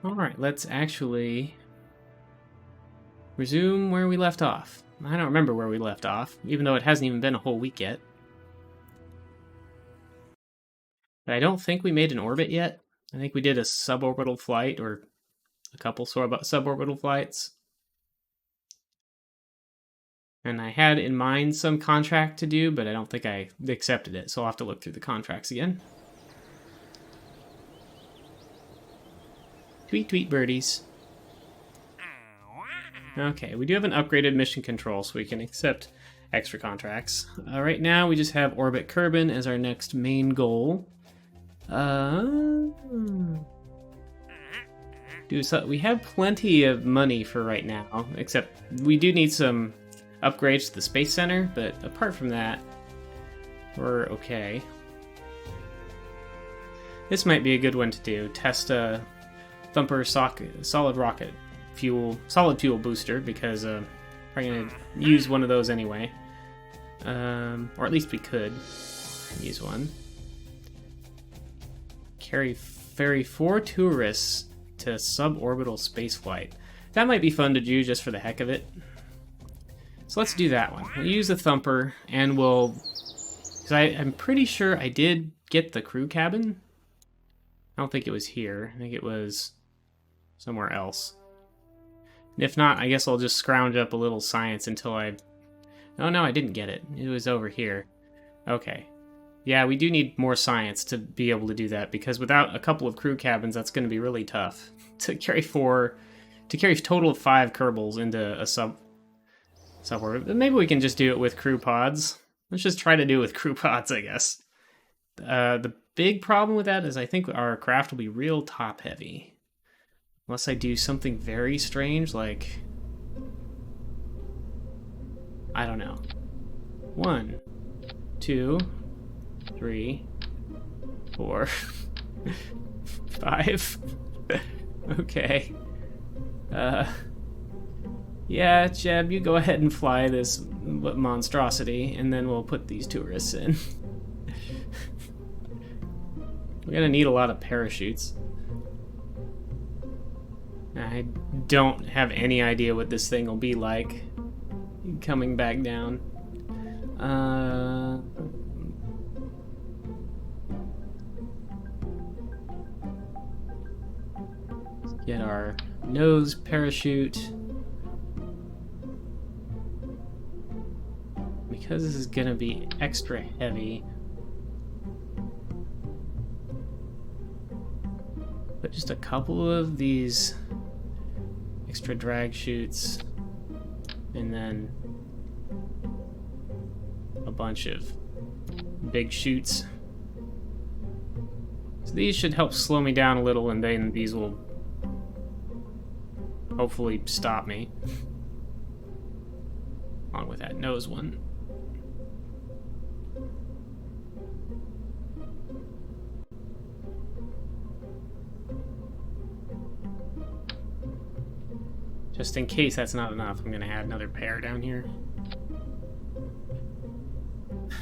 Alright, let's actually resume where we left off. I don't remember where we left off, even though it hasn't even been a whole week yet. But I don't think we made an orbit yet. I think we did a suborbital flight, or a couple suborbital flights. And I had in mind some contract to do, but I don't think I accepted it, so I'll have to look through the contracts again. Tweet, tweet, birdies. Okay, we do have an upgraded mission control, so we can accept extra contracts. Right now, we just have Orbit Kerbal as our next main goal. We have plenty of money for right now, except we do need some upgrades to the Space Center, but apart from that, we're okay. This might be a good one to do. Test a Thumper solid fuel booster, because we're going to use one of those anyway. Or at least we could use one. Ferry 4 tourists to suborbital spaceflight. That might be fun to do just for the heck of it. So let's do that one. We'll use the Thumper, and we'll... Because I'm pretty sure I did get the crew cabin. I don't think it was here. I think it was somewhere else. And if not, I guess I'll just scrounge up a little science until I... Oh no, I didn't get it. It was over here. Okay. Yeah, we do need more science to be able to do that, because without a couple of crew cabins, that's going to be really tough. To carry a total of 5 Kerbals into a suborbit. But maybe we can just do it with crew pods. Let's just try to do it with crew pods, I guess. The big problem with that is I think our craft will be real top-heavy. Unless I do something very strange, like... I don't know. 1, 2, 3, 4, 5. Okay. Yeah, Jeb, you go ahead and fly this monstrosity, and then we'll put these tourists in. We're gonna need a lot of parachutes. I don't have any idea what this thing will be like coming back down. Let's get our nose parachute. Because this is gonna be extra heavy, but just a couple of these extra drag chutes, and then a bunch of big chutes. So these should help slow me down a little, and then these will hopefully stop me. Along with that nose one. Just in case that's not enough, I'm gonna add another pair down here.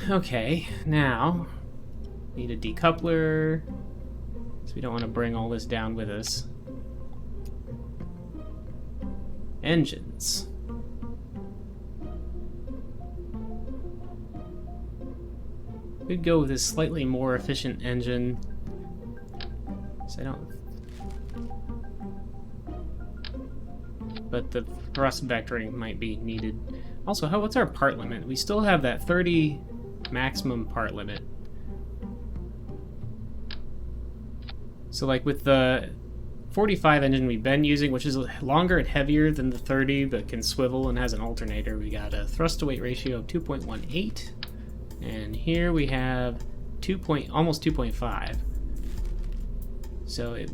Okay, now need a decoupler, so we don't want to bring all this down with us. Engines. We'd go with a slightly more efficient engine, so I don't... But the thrust vectoring might be needed. Also, what's our part limit? We still have that 30 maximum part limit. So like with the 45 engine we've been using, which is longer and heavier than the 30, but can swivel and has an alternator, we got a thrust to weight ratio of 2.18. And here we have almost 2.5. So if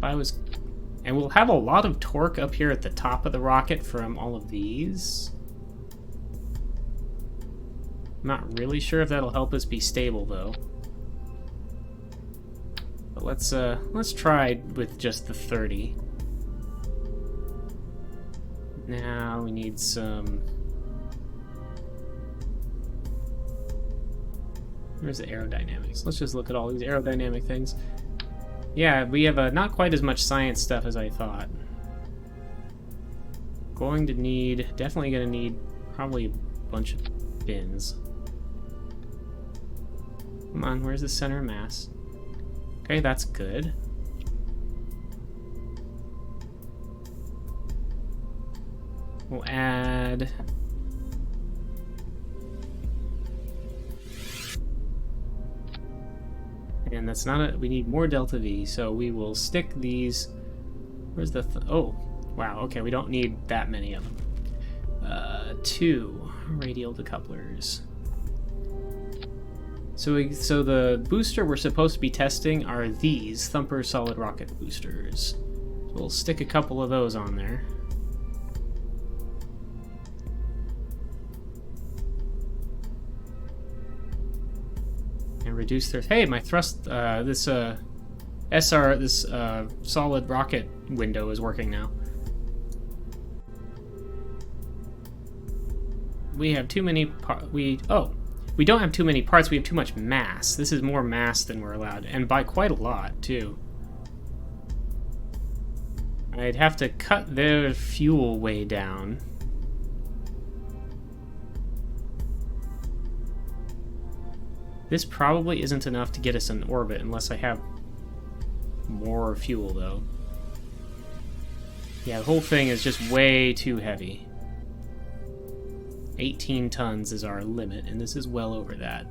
I was... And we'll have a lot of torque up here at the top of the rocket from all of these. I'm not really sure if that'll help us be stable, though. But let's try with just the 30. Now we need some... Where's the aerodynamics? Let's just look at all these aerodynamic things. Yeah, we have not quite as much science stuff as I thought. Definitely gonna need probably a bunch of bins. Come on, where's the center of mass? Okay, that's good. We'll add... And that's not a... We need more delta V, so we will stick these... Where's the... Oh, wow, okay, we don't need that many of them. 2 radial decouplers. So the booster we're supposed to be testing are these Thumper solid rocket boosters. So we'll stick a couple of those on there. And reduce their... Hey, my thrust... this solid rocket window is working now. We have too many we don't have too many parts, we have too much mass. This is more mass than we're allowed, and by quite a lot, too. I'd have to cut their fuel way down. This probably isn't enough to get us in orbit unless I have more fuel, though. Yeah, the whole thing is just way too heavy. 18 tons is our limit, and this is well over that.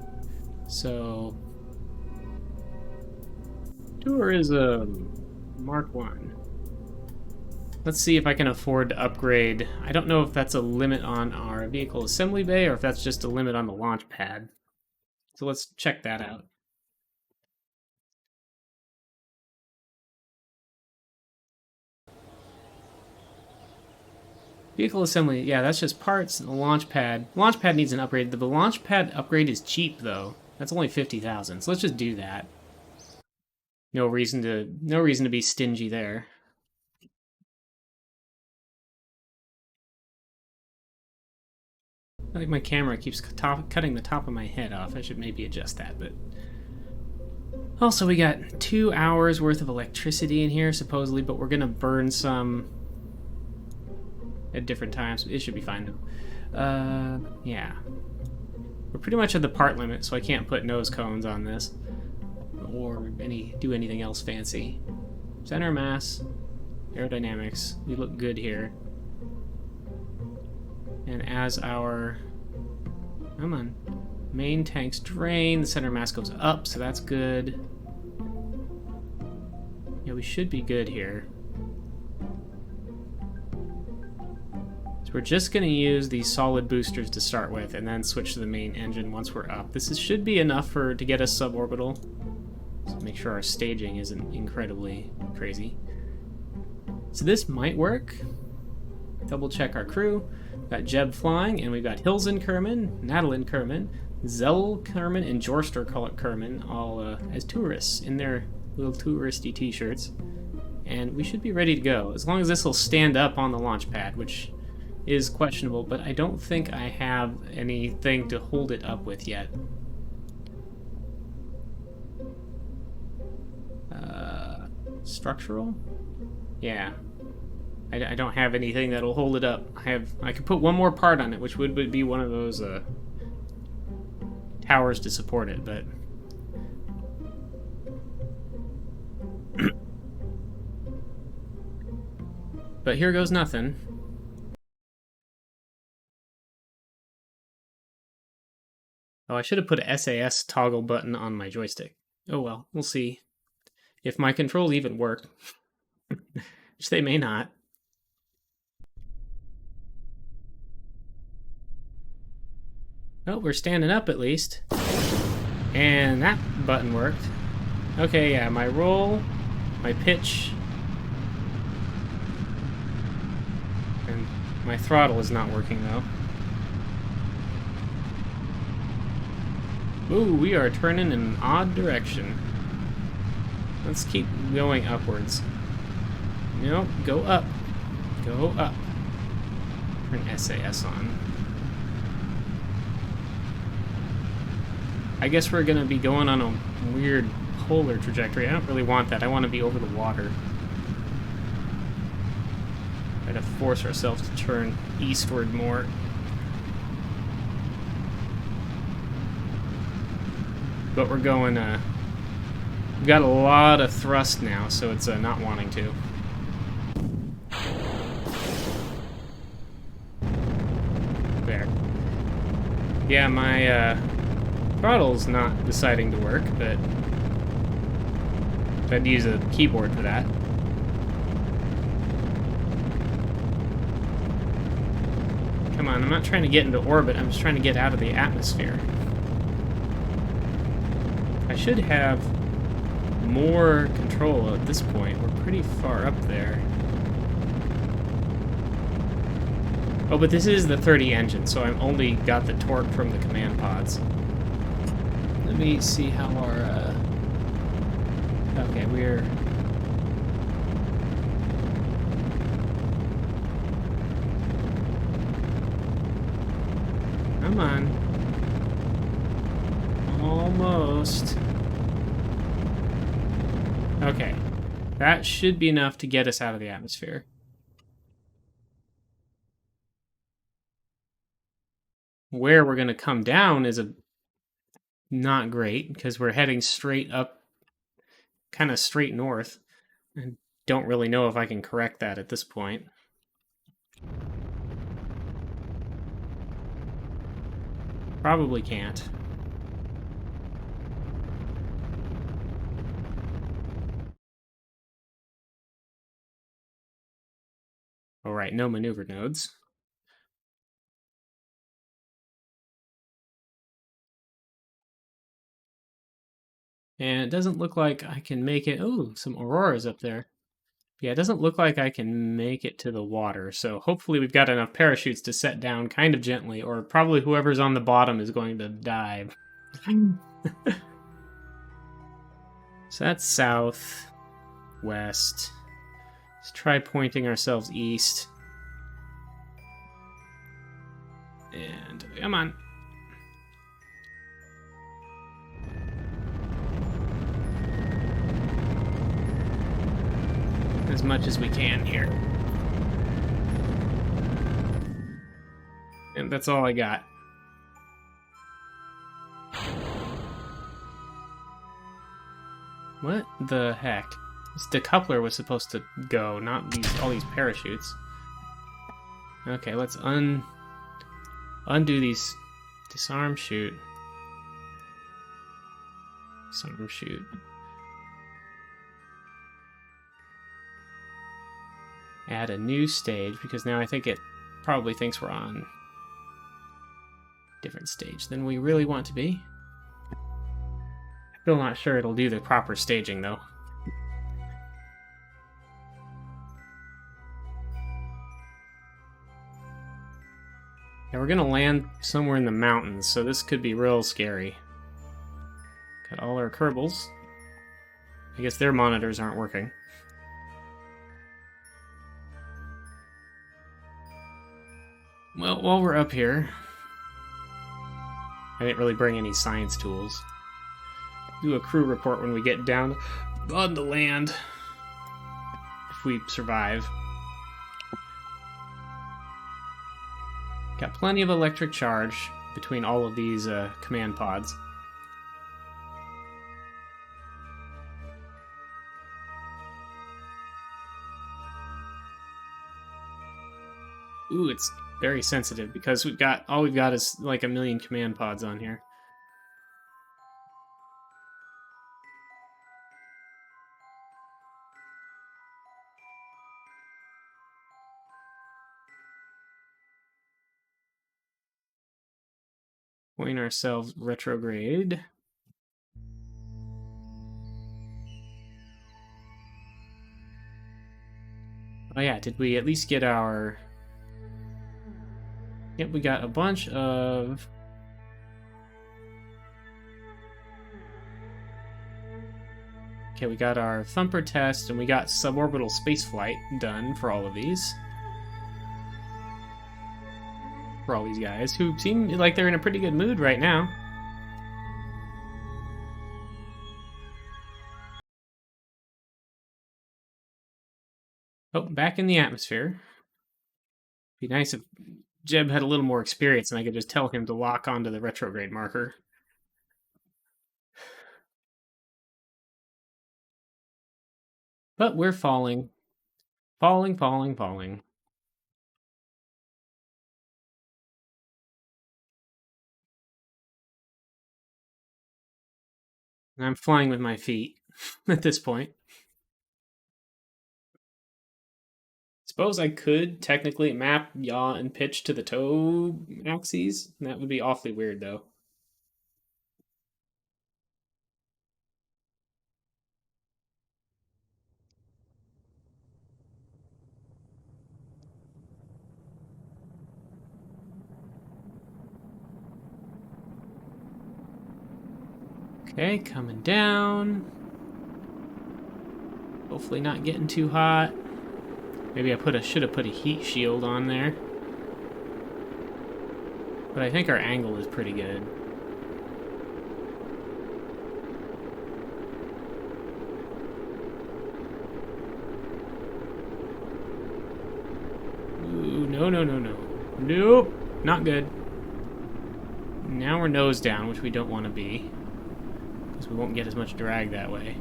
So... Tourism! Mark 1. Let's see if I can afford to upgrade. I don't know if that's a limit on our vehicle assembly bay, or if that's just a limit on the launch pad. So let's check that out. Vehicle assembly, yeah, that's just parts. The launch pad. Launch pad needs an upgrade. The launch pad upgrade is cheap, though. That's only 50,000. So let's just do that. No reason to be stingy there. I think my camera keeps cutting the top of my head off. I should maybe adjust that, but... Also, we got 2 hours worth of electricity in here, supposedly, but we're gonna burn some at different times. It should be fine, though. Yeah. We're pretty much at the part limit, so I can't put nose cones on this. Or do anything else fancy. Center mass, aerodynamics. We look good here. And as our... Come on. Main tanks drain, the center mass goes up, so that's good. Yeah, we should be good here. So we're just going to use these solid boosters to start with, and then switch to the main engine once we're up. This should be enough to get us suborbital. So make sure our staging isn't incredibly crazy. So this might work. Double check our crew. We've got Jeb flying, and we've got Hilsen Kerman, Nadalin Kerman, Zell Kerman, and Jorster Kerman, all as tourists in their little touristy t-shirts. And we should be ready to go, as long as this will stand up on the launch pad, which is questionable, but I don't think I have anything to hold it up with yet. Structural? Yeah. I don't have anything that'll hold it up. I could put one more part on it, which would be one of those towers to support it, but... But here goes nothing. Oh, I should have put a SAS toggle button on my joystick. Oh well, we'll see. If my controls even work. Which they may not. Oh, we're standing up at least. And that button worked. Okay, yeah, my roll, my pitch, and my throttle is not working though. Ooh, we are turning in an odd direction. Let's keep going upwards. No, go up. Go up. Turn SAS on. I guess we're gonna be going on a weird polar trajectory. I don't really want that. I want to be over the water. Try to force ourselves to turn eastward more. But we're going, we've got a lot of thrust now, so it's not wanting to. There. Yeah, my throttle's not deciding to work, but I'd use a keyboard for that. Come on, I'm not trying to get into orbit, I'm just trying to get out of the atmosphere. I should have more control at this point. We're pretty far up there. Oh, but this is the 30 engine, so I've only got the torque from the command pods. Let me see how our, okay, we're... Come on. Almost. Okay. That should be enough to get us out of the atmosphere. Where we're going to come down is not great, because we're heading straight up, kind of straight north. I don't really know if I can correct that at this point. Probably can't. Alright, no maneuver nodes. And it doesn't look like I can make it... Oh, some auroras up there. Yeah, it doesn't look like I can make it to the water, so hopefully we've got enough parachutes to set down kind of gently, or probably whoever's on the bottom is going to dive. So that's south, west. Let's try pointing ourselves east. And come on. As much as we can here. And that's all I got. What the heck? This decoupler was supposed to go, not all these parachutes. Okay, let's undo these. Disarm, shoot. Disarm, shoot. Add a new stage, because now I think it probably thinks we're on a different stage than we really want to be. Still not sure it'll do the proper staging, though. Yeah, we're gonna land somewhere in the mountains, so this could be real scary. Got all our Kerbals. I guess their monitors aren't working. Well, while we're up here, I didn't really bring any science tools. Do a crew report when we get down on the land, if we survive. Got plenty of electric charge between all of these command pods. Ooh, it's very sensitive because all we've got is like 1,000,000 command pods on here. Point ourselves retrograde. Oh yeah, did we at least get our... Yep, we got a bunch of... Okay, we got our thumper test, and we got suborbital spaceflight done for all of these. For all these guys, who seem like they're in a pretty good mood right now. Oh, back in the atmosphere. Be nice if Jeb had a little more experience and I could just tell him to lock onto the retrograde marker. But we're falling. Falling, falling, falling. I'm flying with my feet at this point. Suppose I could technically map yaw and pitch to the toe axes. That would be awfully weird, though. Okay, coming down. Hopefully not getting too hot. Maybe I should have put a heat shield on there. But I think our angle is pretty good. Ooh, no, no, no, no. Nope, not good. Now we're nose down, which we don't want to be. Because we won't get as much drag that way.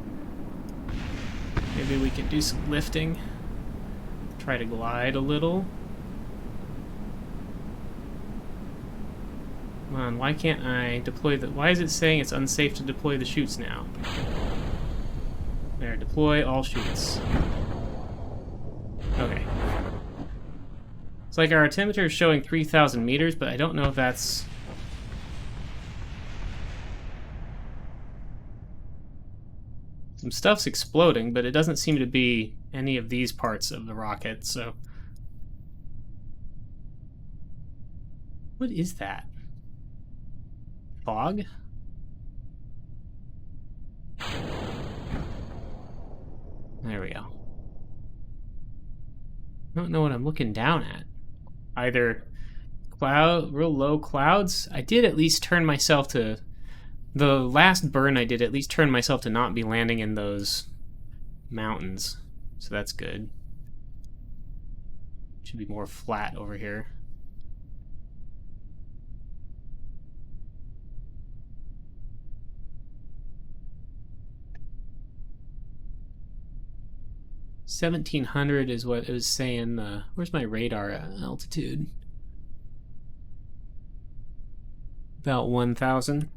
Maybe we can do some lifting. Try to glide a little. Come on, why can't I deploy the... Why is it saying it's unsafe to deploy the chutes now? There, deploy all chutes. Okay. It's like our altimeter is showing 3,000 meters, but I don't know if that's... Some stuff's exploding, but it doesn't seem to be any of these parts of the rocket, so... What is that? Fog? There we go. I don't know what I'm looking down at. Either real low clouds. I did at least turn myself to... The last burn I did at least turn myself to not be landing in those mountains. So that's good. Should be more flat over here. $1,700 is what it was saying. Where's my radar altitude? About 1,000.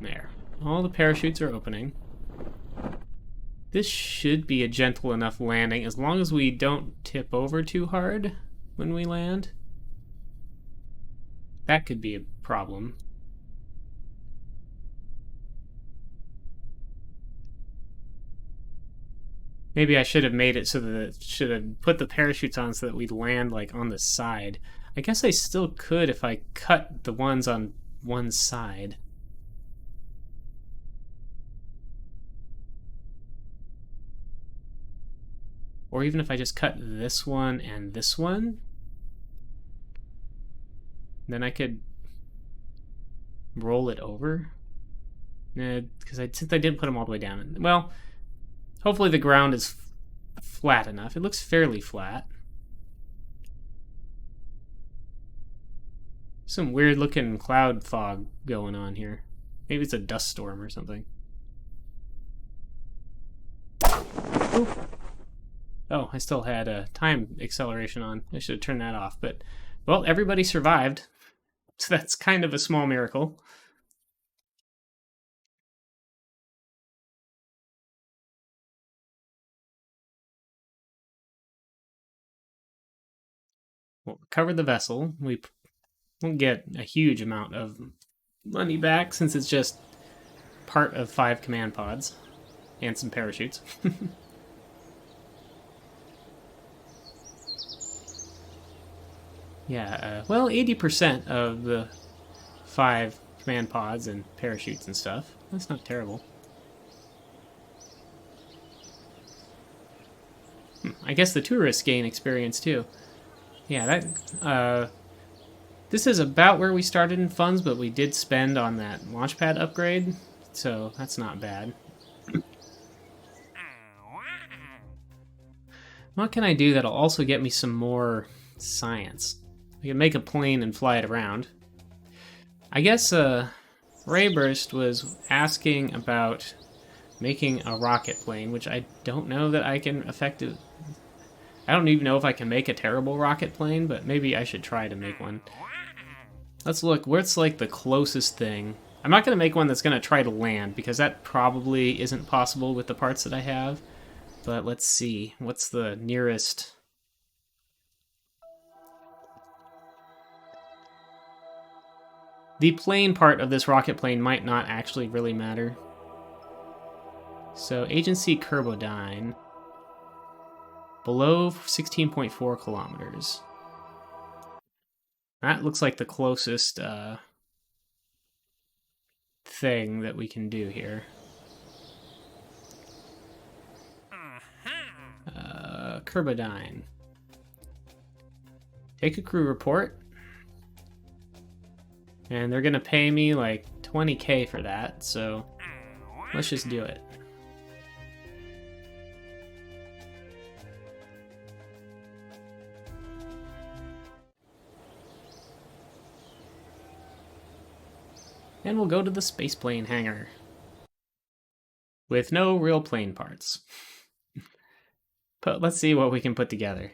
There. All the parachutes are opening. This should be a gentle enough landing as long as we don't tip over too hard when we land. That could be a problem. Maybe I should have made it so that should have put the parachutes on so that we'd land like on the side. I guess I still could if I cut the ones on one side. Or even if I just cut this one and this one, then I could roll it over. Because since I didn't put them all the way down. Well, hopefully the ground is flat enough. It looks fairly flat. Some weird looking cloud fog going on here. Maybe it's a dust storm or something. Oof. Oh, I still had a time acceleration on. I should have turned that off. But, well, everybody survived. So that's kind of a small miracle. We'll recover the vessel. We won't get a huge amount of money back since it's just part of 5 command pods and some parachutes. Yeah, well, 80% of the 5 command pods and parachutes and stuff. That's not terrible. I guess the tourists gain experience too. Yeah, that this is about where we started in funds, but we did spend on that launch pad upgrade, so that's not bad. What can I do that'll also get me some more science? I can make a plane and fly it around. I guess Rayburst was asking about making a rocket plane, which I don't know that I can effective. I don't even know if I can make a terrible rocket plane, but maybe I should try to make one. Let's look. Where's like the closest thing? I'm not going to make one that's going to try to land, because that probably isn't possible with the parts that I have. But let's see. What's the nearest? The plane part of this rocket plane might not actually really matter. So, Agency Kerbodyne. Below 16.4 kilometers. That looks like the closest thing that we can do here. Kerbodyne. Take a crew report. And they're gonna pay me like 20k for that, so let's just do it. And we'll go to the spaceplane hangar. With no real plane parts. But let's see what we can put together.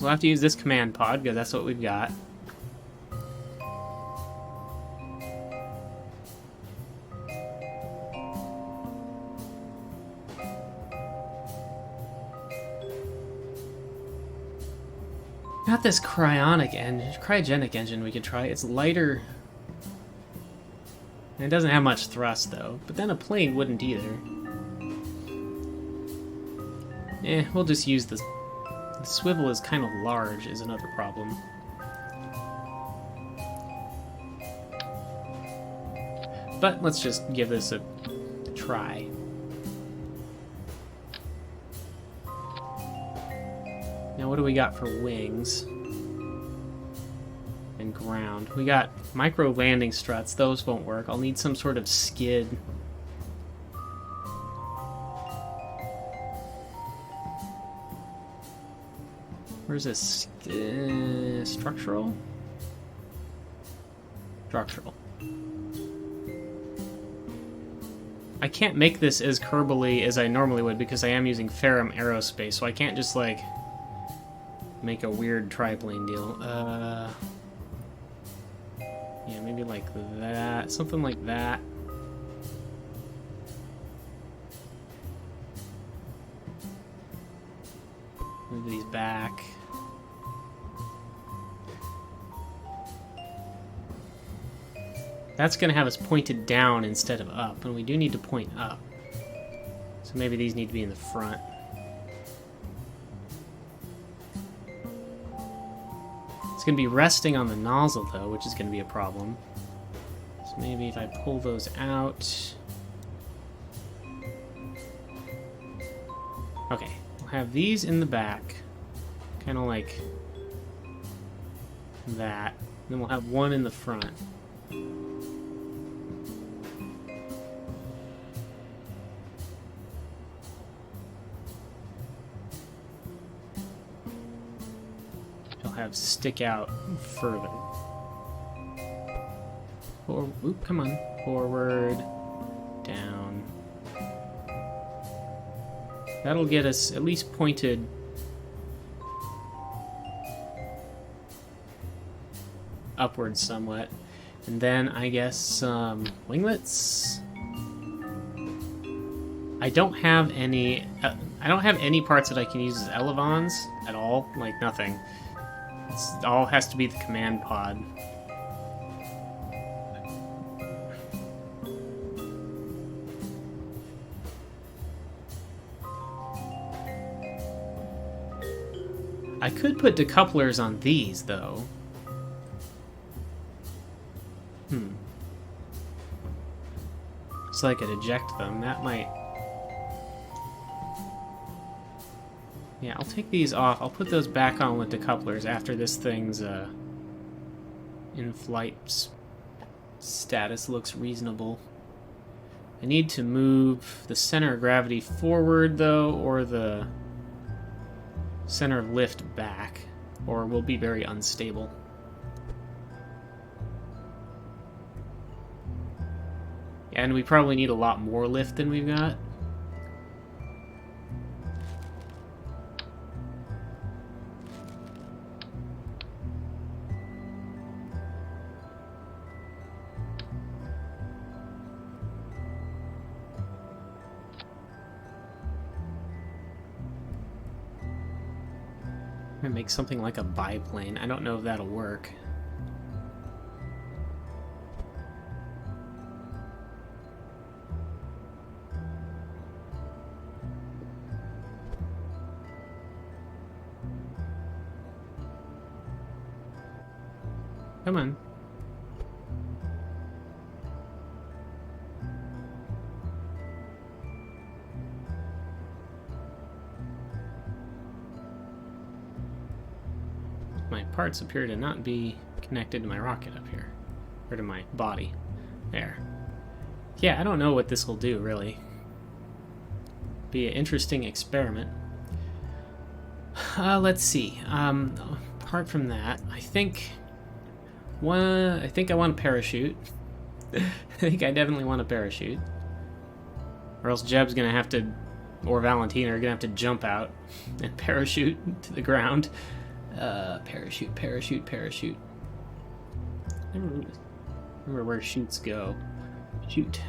We'll have to use this command pod, because that's what we've got. Got this cryogenic engine we could try. It's lighter. And it doesn't have much thrust, though. But then a plane wouldn't either. We'll just use this. The swivel is kind of large, is another problem. But let's just give this a try. Now what do we got for wings? And ground. We got micro landing struts. Those won't work. I'll need some sort of skid. Where's this? Structural? Structural. I can't make this as Kerbal-y as I normally would because I am using Ferrum Aerospace, so I can't just, like, make a weird triplane deal. Yeah, maybe like that. Something like that. Move these back. That's going to have us pointed down instead of up, and we do need to point up. So maybe these need to be in the front. It's going to be resting on the nozzle, though, which is going to be a problem. So maybe if I pull those out... Okay, we'll have these in the back. Kind of like that. Then we'll have one in the front. Have stick out further. Oop, come on. Forward, down. That'll get us at least pointed upwards somewhat. And then I guess some winglets. I don't have any parts that I can use as elevons at all, like nothing. It all has to be the command pod. I could put decouplers on these, though. So I could eject them. That might... Yeah, I'll take these off. I'll put those back on with decouplers after this thing's In-flight status looks reasonable. I need to move the center of gravity forward, though, or the center of lift back, or we'll be very unstable. And we probably need a lot more lift than we've got. I'm gonna make something like a biplane. I don't know if that'll work. Come on. My parts appear to not be connected to my rocket up here. Or to my body. There. Yeah, I don't know what this will do, really. Be an interesting experiment. Let's see. Apart from that, I think I want a parachute. I think I definitely want a parachute. Or else Jeb's gonna have to, or Valentina are gonna have to jump out and parachute to the ground. Parachute. I don't remember where chutes go. Shoot.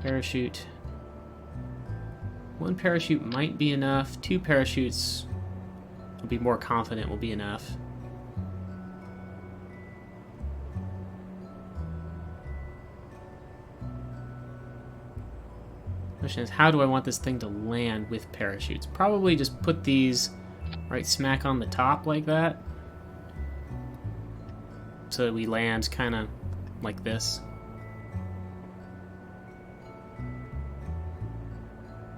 Parachute. One parachute might be enough. 2 parachutes, I'll be more confident, will be enough. Question is, how do I want this thing to land with parachutes? Probably just put these right smack on the top like that. So that we land kind of like this.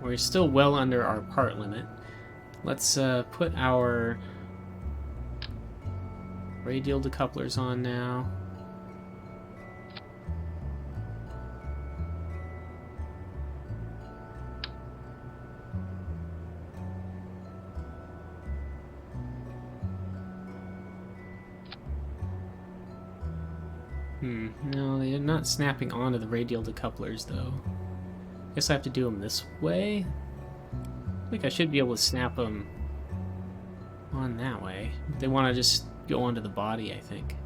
We're still well under our part limit. Let's put our radial decouplers on now. No, they're not snapping onto the radial decouplers, though. Guess I have to do them this way? I think I should be able to snap them on that way. They want to just go onto the body, I think.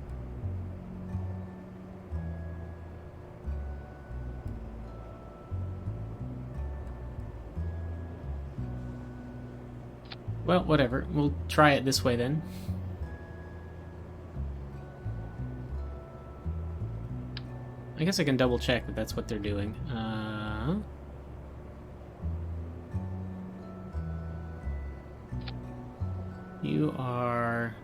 Well, whatever. We'll try it this way then. I guess I can double check that that's what they're doing. You are...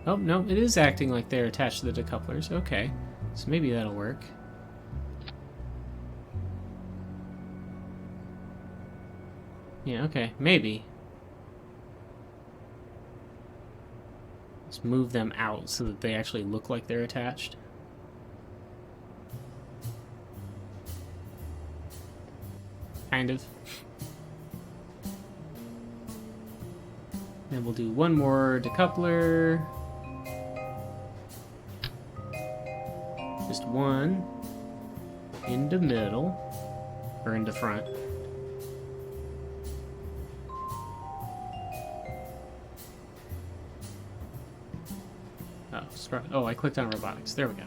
Oh, no, it is acting like they're attached to the decouplers. Okay, so maybe that'll work. Yeah, okay, maybe. Let's move them out so that they actually look like they're attached. Kind of. Then we'll do one more decoupler. Just one into middle, or into front. Oh, I clicked on robotics. There we go.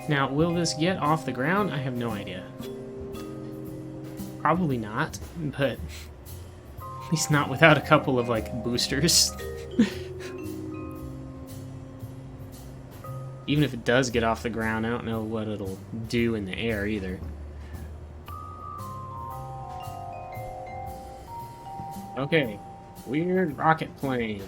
Now, will this get off the ground? I have no idea. Probably not, but at least not without a couple of, like, boosters. Even if it does get off the ground, I don't know what it'll do in the air either. Okay, weird rocket plane.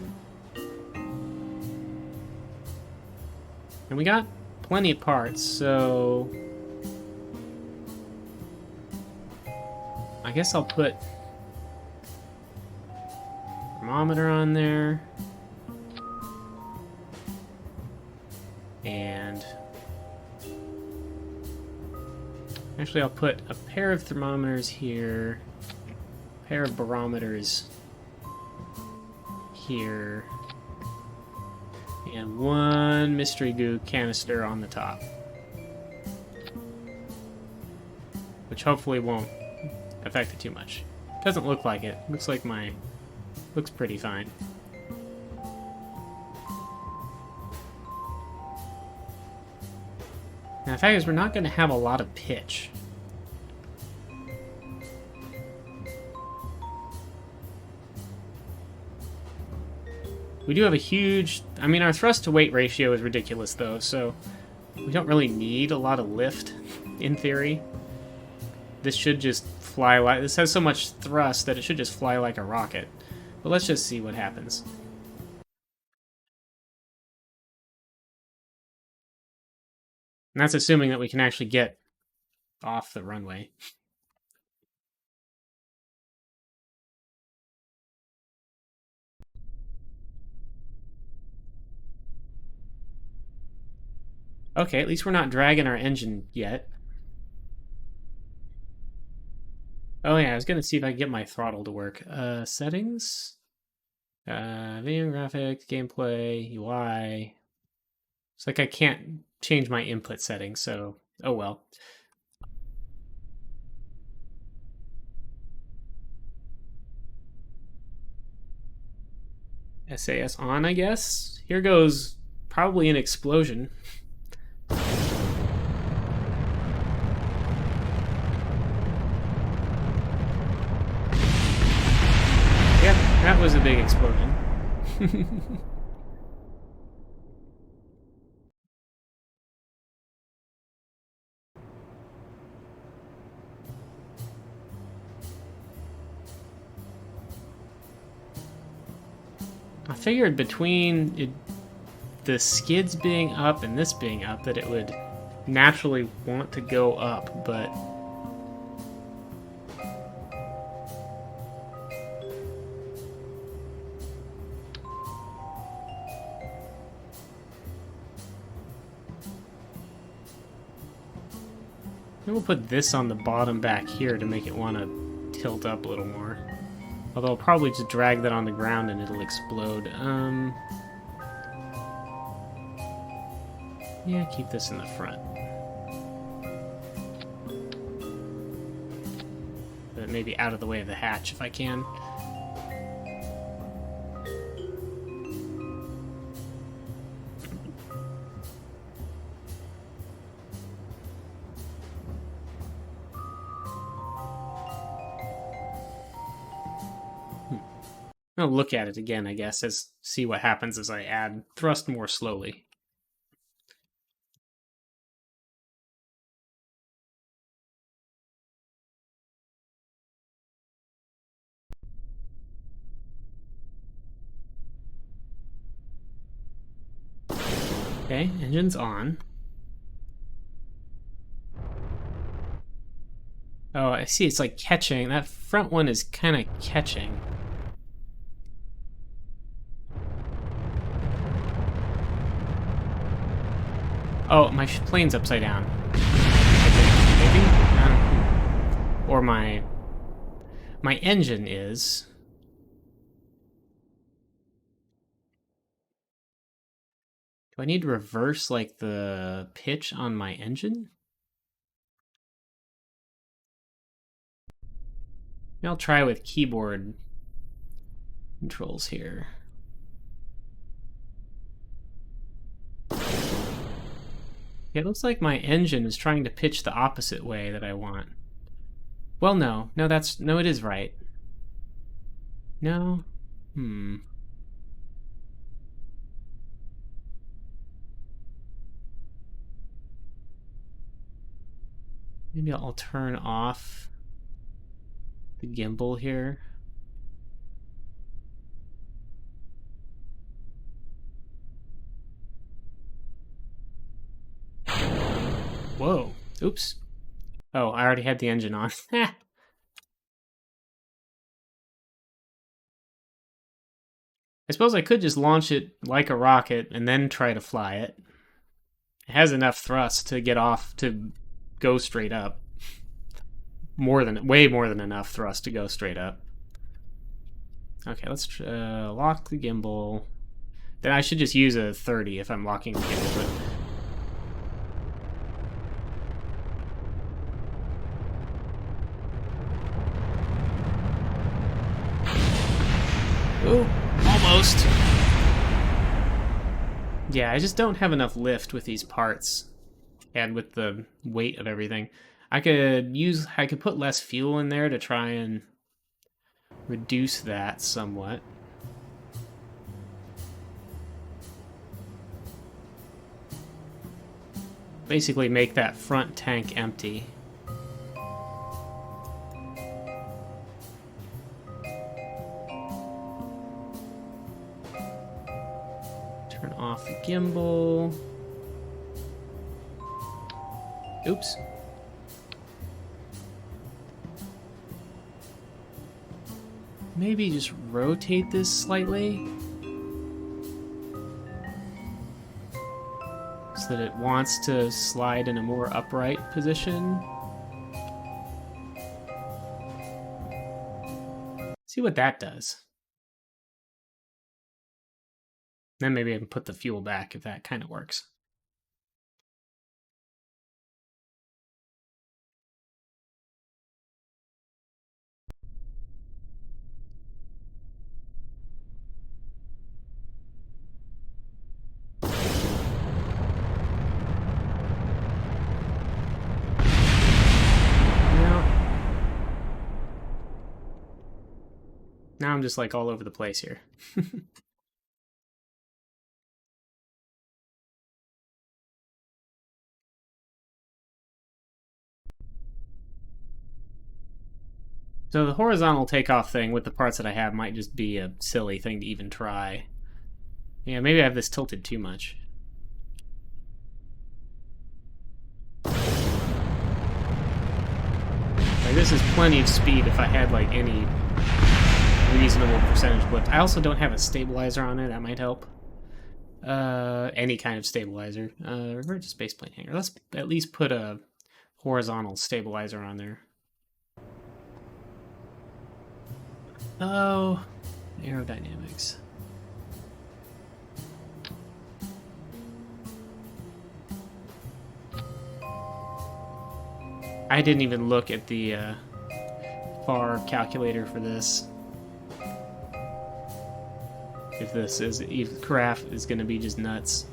And we got plenty of parts, so I guess I'll put thermometer on there. And actually I'll put a pair of thermometers here, a pair of barometers here, and one mystery goo canister on the top. Which hopefully won't affect it too much. Doesn't look like it. Looks like looks pretty fine. Now the fact is we're not going to have a lot of pitch. We do have a huge... I mean, our thrust to weight ratio is ridiculous, though, so we don't really need a lot of lift, in theory. This should just fly like... This has so much thrust that it should just fly like a rocket. But let's just see what happens. And that's assuming that we can actually get off the runway. Okay, at least we're not dragging our engine yet. Oh yeah, I was gonna see if I can get my throttle to work. Settings? Video graphics, gameplay, UI. It's like I can't change my input settings, so oh well. SAS on, I guess. Here goes probably an explosion. Yep, that was a big explosion. I figured between the skids being up and this being up that it would naturally want to go up, but we'll put this on the bottom back here to make it want to tilt up a little more. Although I'll probably just drag that on the ground and it'll explode. Yeah, keep this in the front. But maybe out of the way of the hatch if I can. I'll look at it again, I guess, see what happens as I add thrust more slowly. Okay, engine's on. Oh, I see, it's like catching. That front one is kind of catching. Oh, my plane's upside down. Maybe? Or my engine is. Do I need to reverse, like, the pitch on my engine? Maybe I'll try with keyboard controls here. Yeah, it looks like my engine is trying to pitch the opposite way that I want. Well, no. No, it is right. No? Maybe I'll turn off the gimbal here. Whoa. Oops. Oh, I already had the engine on. I suppose I could just launch it like a rocket and then try to fly it. It has enough thrust to get off to go straight up. Way more than enough thrust to go straight up. Okay, let's lock the gimbal. Then I should just use a 30 if I'm locking the gimbal, but... Oh, almost. Yeah, I just don't have enough lift with these parts and with the weight of everything. I could put less fuel in there to try and reduce that somewhat. Basically make that front tank empty. Turn off the gimbal. Oops. Maybe just rotate this slightly so that it wants to slide in a more upright position. See what that does. Then maybe I can put the fuel back if that kind of works. Now I'm just like all over the place here. So the horizontal takeoff thing with the parts that I have might just be a silly thing to even try. Yeah, maybe I have this tilted too much. Like, this is plenty of speed if I had like any reasonable percentage lift. I also don't have a stabilizer on it. That might help. Any kind of stabilizer. Revert to spaceplane hanger. Let's at least put a horizontal stabilizer on there. Oh, aerodynamics. I didn't even look at the FAR calculator for this. If craft is going to be just nuts.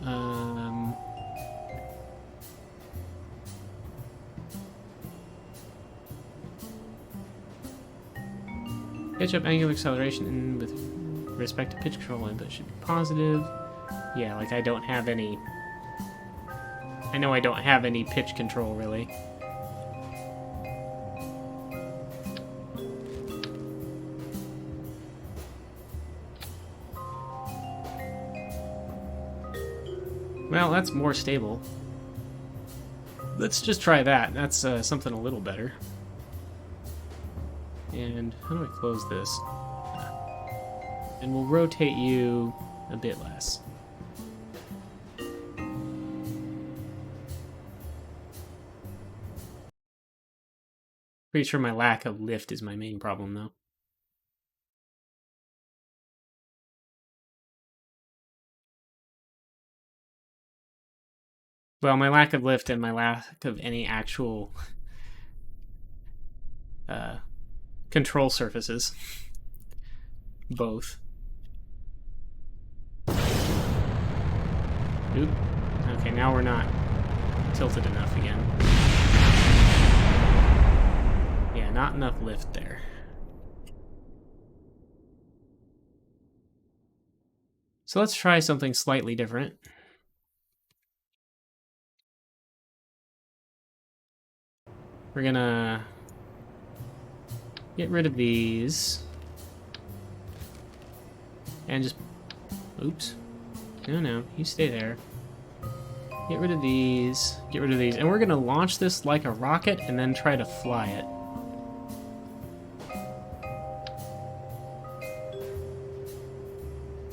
Pitch up angular acceleration with respect to pitch control input should be positive. Yeah, like I don't have any... I know I don't have any pitch control, really. Well, that's more stable. Let's just try that. That's something a little better. And how do I close this? And we'll rotate you a bit less. Pretty sure my lack of lift is my main problem, though. Well, my lack of lift and my lack of any actual control surfaces. Both. Oop. Okay, now we're not tilted enough again. Yeah, not enough lift there. So let's try something slightly different. We're gonna get rid of these. And just... Oops. No, you stay there. Get rid of these. Get rid of these. And we're going to launch this like a rocket and then try to fly it.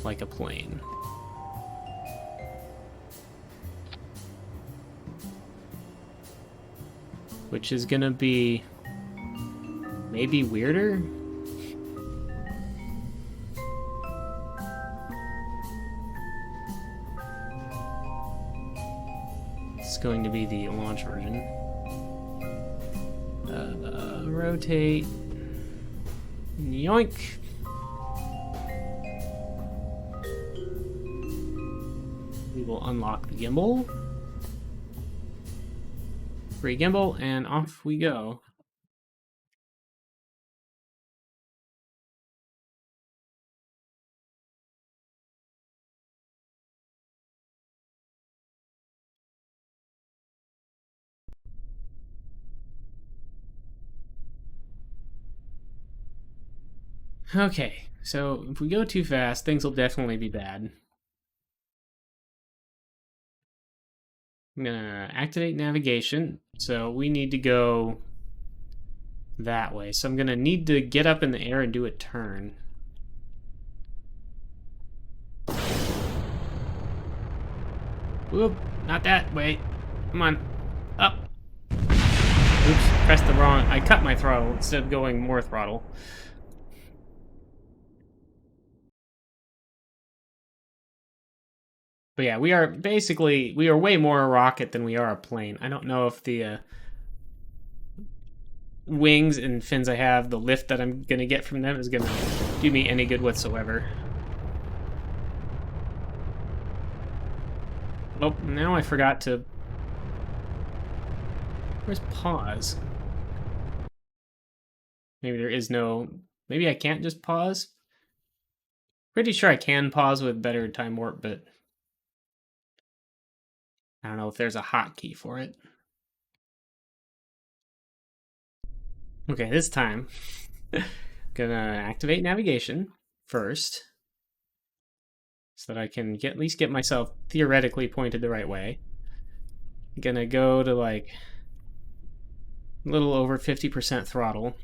Like a plane. Which is going to be maybe weirder. It's going to be the launch version. Rotate. Yoink. We will unlock the gimbal. Free gimbal, and off we go. Okay, so if we go too fast, things will definitely be bad. I'm gonna activate navigation, so we need to go that way. So I'm gonna need to get up in the air and do a turn. Whoop, not that way. Come on, up. Oops, pressed the wrong, I cut my throttle instead of going more throttle. But yeah, we are way more a rocket than we are a plane. I don't know if the wings and fins I have, the lift that I'm gonna get from them is gonna do me any good whatsoever. Oh, now I forgot to... Where's pause? Maybe there is no... Maybe I can't just pause? Pretty sure I can pause with better time warp, but... I don't know if there's a hotkey for it. Okay, this time, gonna activate navigation first, so that I can at least get myself theoretically pointed the right way. Gonna go to like a little over 50% throttle.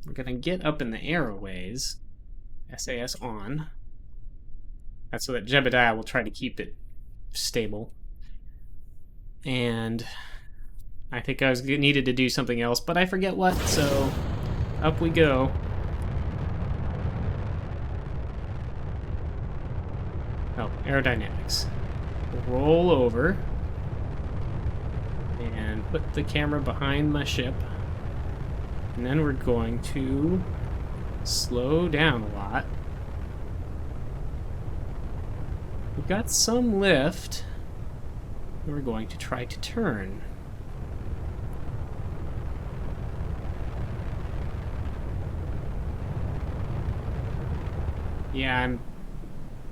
We're gonna get up in the air a ways. SAS on. That's so that Jebediah will try to keep it stable. And I think I needed to do something else, but I forget what, so up we go. Oh, aerodynamics. Roll over and put the camera behind my ship. And then we're going to slow down a lot. We've got some lift. We're going to try to turn. Yeah, I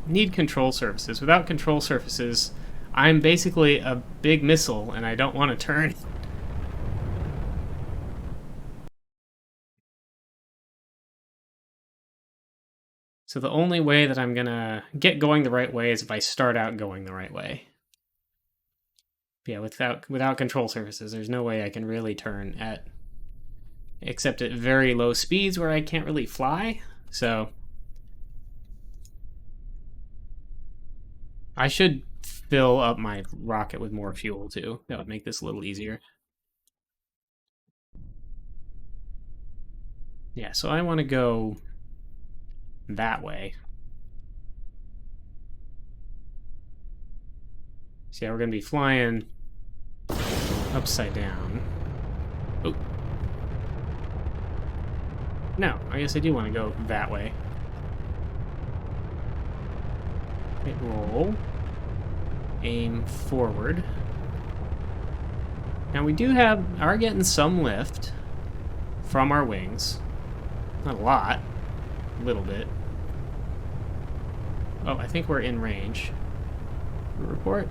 need control surfaces. Without control surfaces, I'm basically a big missile, and I don't want to turn. So the only way that I'm gonna get going the right way is if I start out going the right way. Yeah, without control surfaces, there's no way I can really turn except at very low speeds where I can't really fly. So I should fill up my rocket with more fuel too. That would make this a little easier. Yeah, so I want to go that way. So yeah, we're going to be flying upside down. Oh. No, I guess I do want to go that way. Hit roll. Aim forward. Now we are getting some lift from our wings. Not a lot. A little bit. Oh, I think we're in range. Report.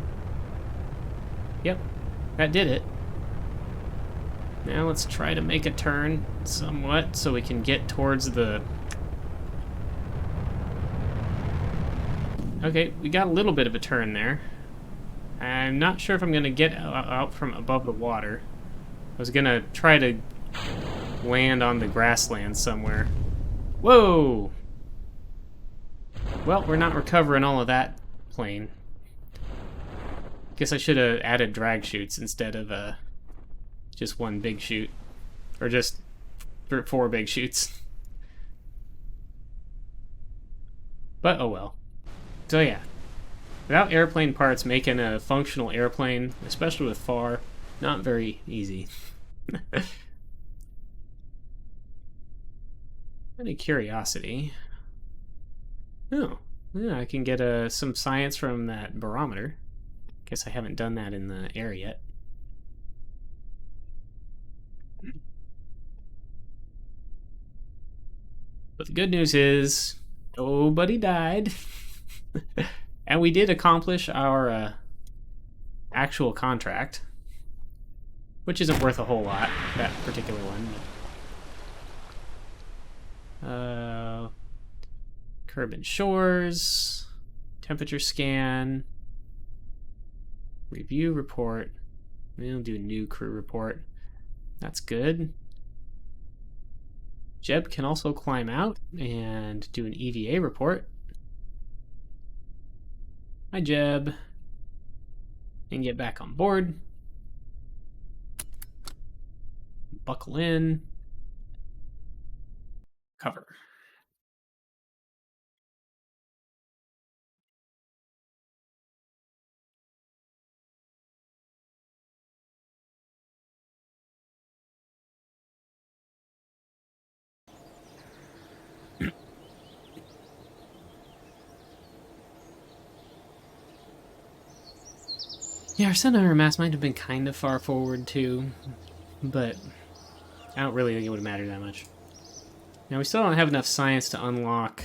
Yep, that did it. Now let's try to make a turn somewhat so we can get towards the... Okay, we got a little bit of a turn there. I'm not sure if I'm going to get out from above the water. I was going to try to land on the grassland somewhere. Whoa! Well, we're not recovering all of that plane. Guess I should have added drag chutes instead of just one big chute. Or just 4 big chutes. But oh well. So yeah. Without airplane parts, making a functional airplane, especially with FAR, not very easy. Any curiosity. Oh, yeah, I can get some science from that barometer. Guess I haven't done that in the air yet. But the good news is, nobody died. And we did accomplish our actual contract. Which isn't worth a whole lot, that particular one. Kerbal Shores, temperature scan, review report. We'll do a new crew report. That's good. Jeb can also climb out and do an EVA report. Hi, Jeb. And get back on board. Buckle in. Cover. Yeah, our center mass might have been kind of far forward too, but I don't really think it would matter that much. Now, we still don't have enough science to unlock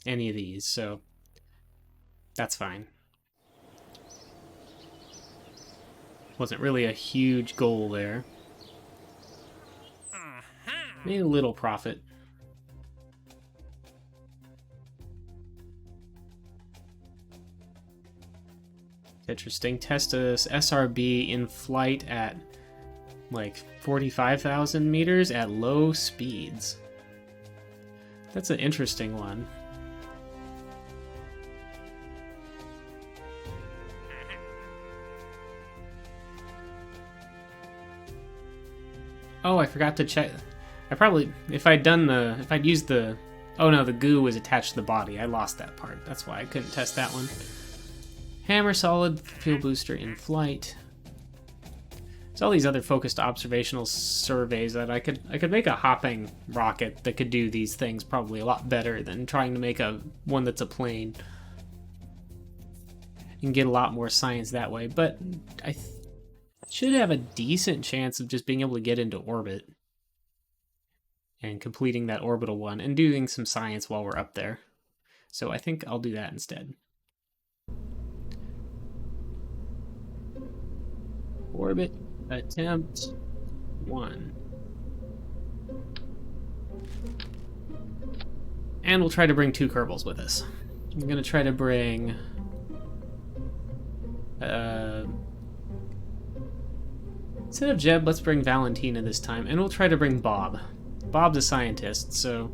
any of these, so that's fine. Wasn't really a huge goal there. Made a little profit. Interesting. Test a SRB in flight at like 45,000 meters at low speeds. That's an interesting one. Oh, I forgot to check. I probably, if I'd used the, oh no, the goo was attached to the body. I lost that part. That's why I couldn't test that one. Hammer solid fuel booster in flight. There's all these other focused observational surveys that I could make a hopping rocket that could do these things probably a lot better than trying to make one that's a plane. You can get a lot more science that way, but I should have a decent chance of just being able to get into orbit and completing that orbital one and doing some science while we're up there. So I think I'll do that instead. Orbit attempt 1. And we'll try to bring 2 Kerbals with us. I'm gonna try to bring instead of Jeb, let's bring Valentina this time, and we'll try to bring Bob. Bob's a scientist, so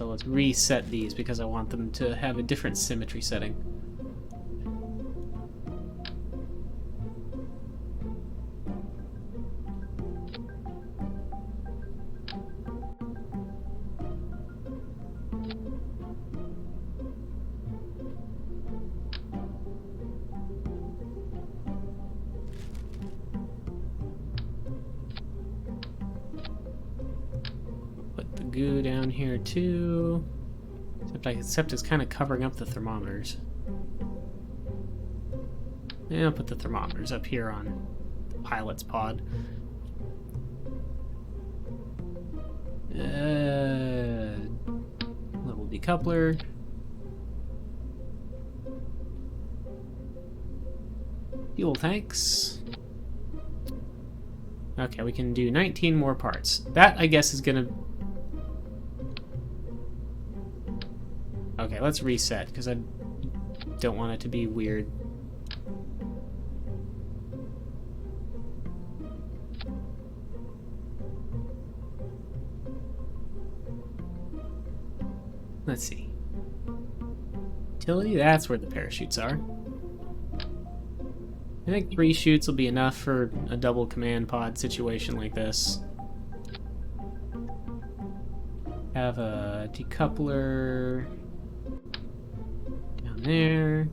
let's reset these because I want them to have a different symmetry setting. Goo down here too, except it's kind of covering up the thermometers. Yeah, I'll put the thermometers up here on the pilot's pod. Level decoupler. Fuel tanks. Okay, we can do 19 more parts. That, I guess, is gonna Okay, let's reset, because I don't want it to be weird. Let's see. Utility, that's where the parachutes are. I think 3 chutes will be enough for a double command pod situation like this. Have a decoupler down there.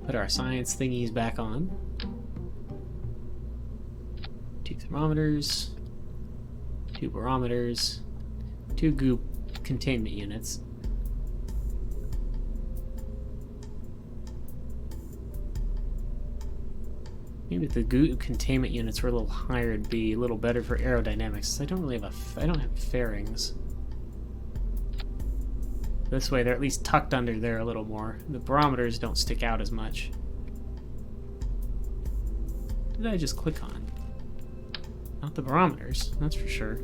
Put our science thingies back on. 2 thermometers, 2 barometers, 2 goop containment units. Maybe if the goop containment units were a little higher, it'd be a little better for aerodynamics. I don't really have I don't have fairings. This way, they're at least tucked under there a little more. The barometers don't stick out as much. What did I just click on? Not the barometers, that's for sure.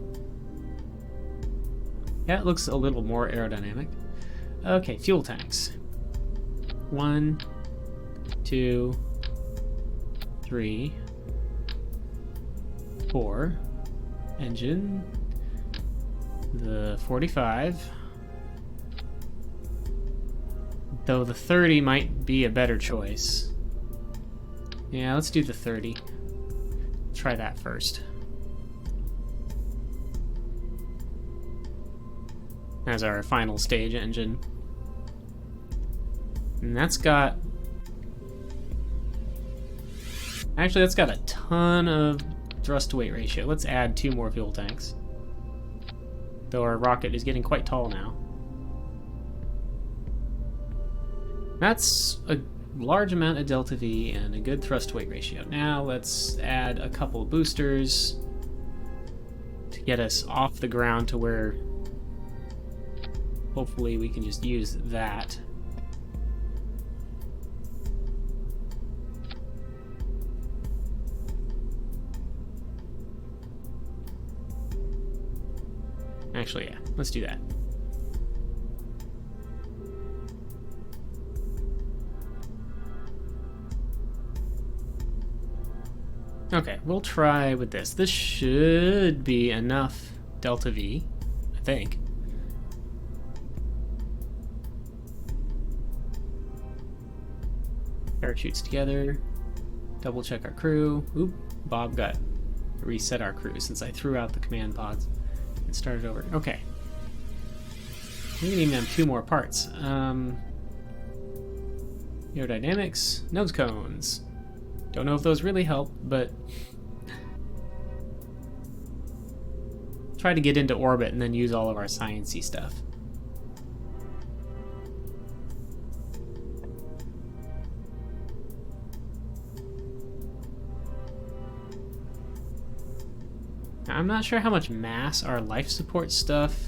Yeah, it looks a little more aerodynamic. Okay, fuel tanks. 1, 2, 3, 4. Engine. The 45. Though the 30 might be a better choice. Yeah, let's do the 30. Try that first. As our final stage engine. And that's got... Actually, that's got a ton of thrust to weight ratio. Let's add 2 more fuel tanks. Though our rocket is getting quite tall now. That's a large amount of delta V and a good thrust to weight ratio. Now let's add a couple of boosters to get us off the ground to where hopefully we can just use that. Actually, yeah, let's do that. Okay, we'll try with this. This should be enough delta V, I think. Parachutes together. Double check our crew. Oop, Bob got reset our crew since I threw out the command pods and started over. Okay. We can even have 2 more parts. Aerodynamics, nose cones. Don't know if those really help, but try to get into orbit and then use all of our science-y stuff. Now, I'm not sure how much mass our life support stuff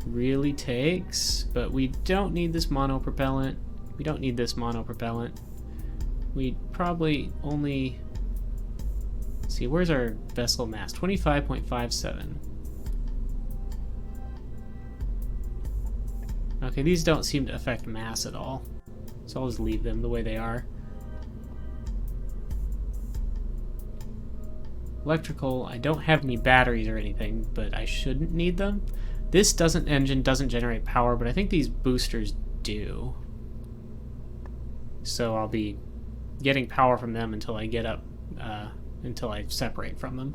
really takes, but we don't need this monopropellant. We don't need this monopropellant. We probably only... Let's see, where's our vessel mass? 25.57. Okay, these don't seem to affect mass at all, so I'll just leave them the way they are. Electrical, I don't have any batteries or anything, but I shouldn't need them. This engine doesn't generate power, but I think these boosters do. So I'll be getting power from them until I get up, until I separate from them.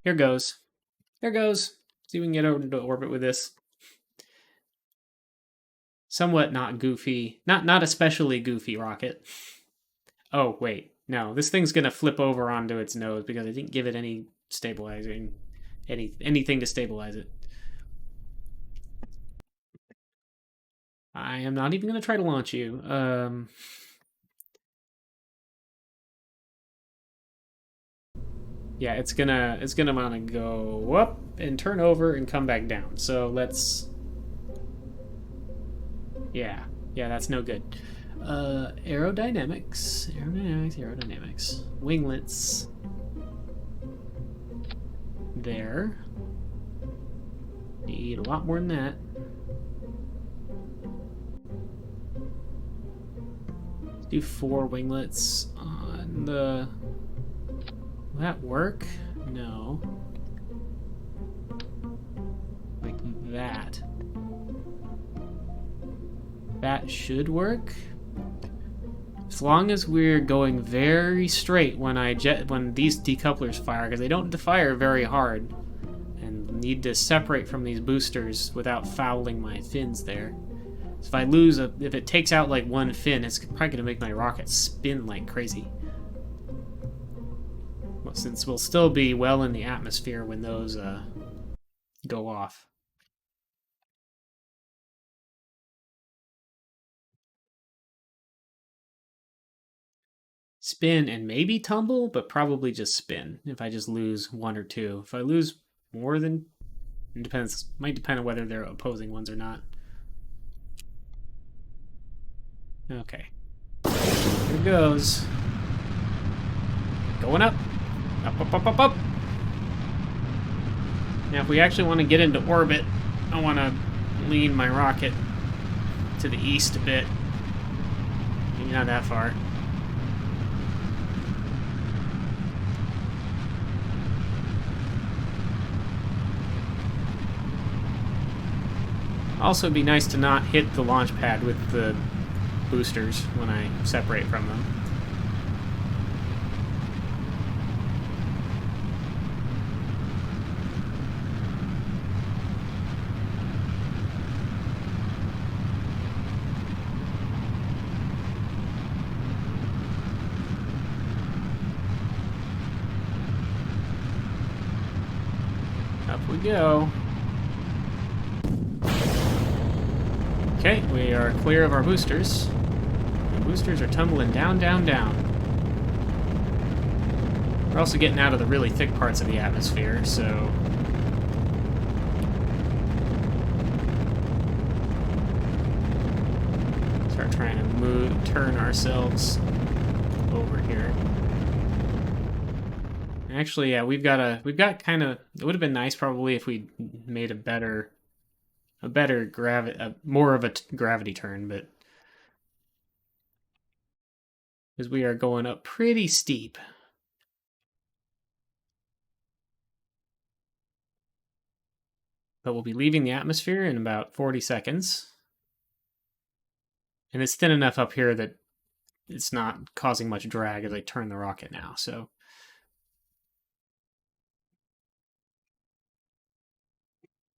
Here goes. There goes. See if we can get over into orbit with this. Somewhat not goofy, not especially goofy rocket. Oh, wait. No, this thing's gonna flip over onto its nose because I didn't give it any stabilizing, anything to stabilize it. I am not even gonna try to launch you. Yeah, it's gonna wanna go up and turn over and come back down. So let's... Yeah, that's no good. Aerodynamics. Winglets. There. Need a lot more than that. Let's do 4 winglets on the... Will that work? No. Like that. That should work. As long as we're going very straight when these decouplers fire, because they don't fire very hard, and need to separate from these boosters without fouling my fins there. So if I lose if it takes out like one fin, it's probably gonna make my rocket spin like crazy. Well, since we'll still be well in the atmosphere when those go off. Spin and maybe tumble, but probably just spin if I just lose 1 or 2. If I lose more than... It depends. Might depend on whether they're opposing ones or not. Okay. Here it goes. Going up. Up, up, up, up, up. Now, if we actually want to get into orbit, I want to lean my rocket to the east a bit. Maybe not that far. Also, it'd be nice to not hit the launch pad with the boosters when I separate from them. Up we go. Okay, we are clear of our boosters. The boosters are tumbling down, down, down. We're also getting out of the really thick parts of the atmosphere, so... Start trying to turn ourselves over here. Actually, yeah, we've got kind of... It would have been nice probably if we made more of a gravity turn, but because we are going up pretty steep. But we'll be leaving the atmosphere in about 40 seconds. And it's thin enough up here that it's not causing much drag as I turn the rocket now, so...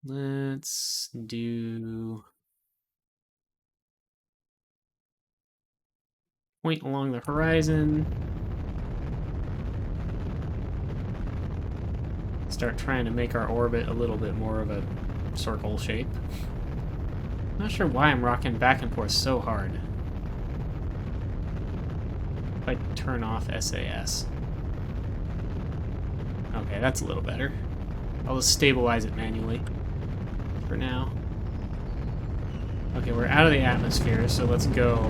Let's do... Point along the horizon. Start trying to make our orbit a little bit more of a circle shape. Not sure why I'm rocking back and forth so hard. If I turn off SAS. Okay, that's a little better. I'll just stabilize it manually for now. Okay, we're out of the atmosphere, so let's go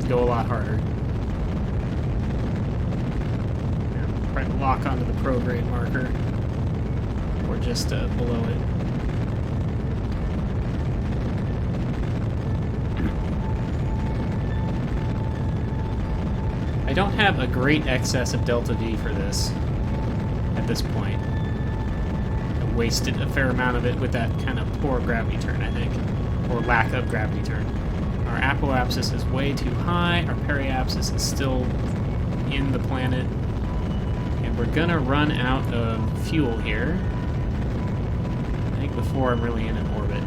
a lot harder. Try to lock onto the prograde marker, or just below it. I don't have a great excess of delta V for this at this point. I wasted a fair amount of it with that kind of poor gravity turn, I think, or lack of gravity turn. Our apoapsis is way too high, our periapsis is still in the planet, and we're gonna run out of fuel here, I think before I'm really in an orbit.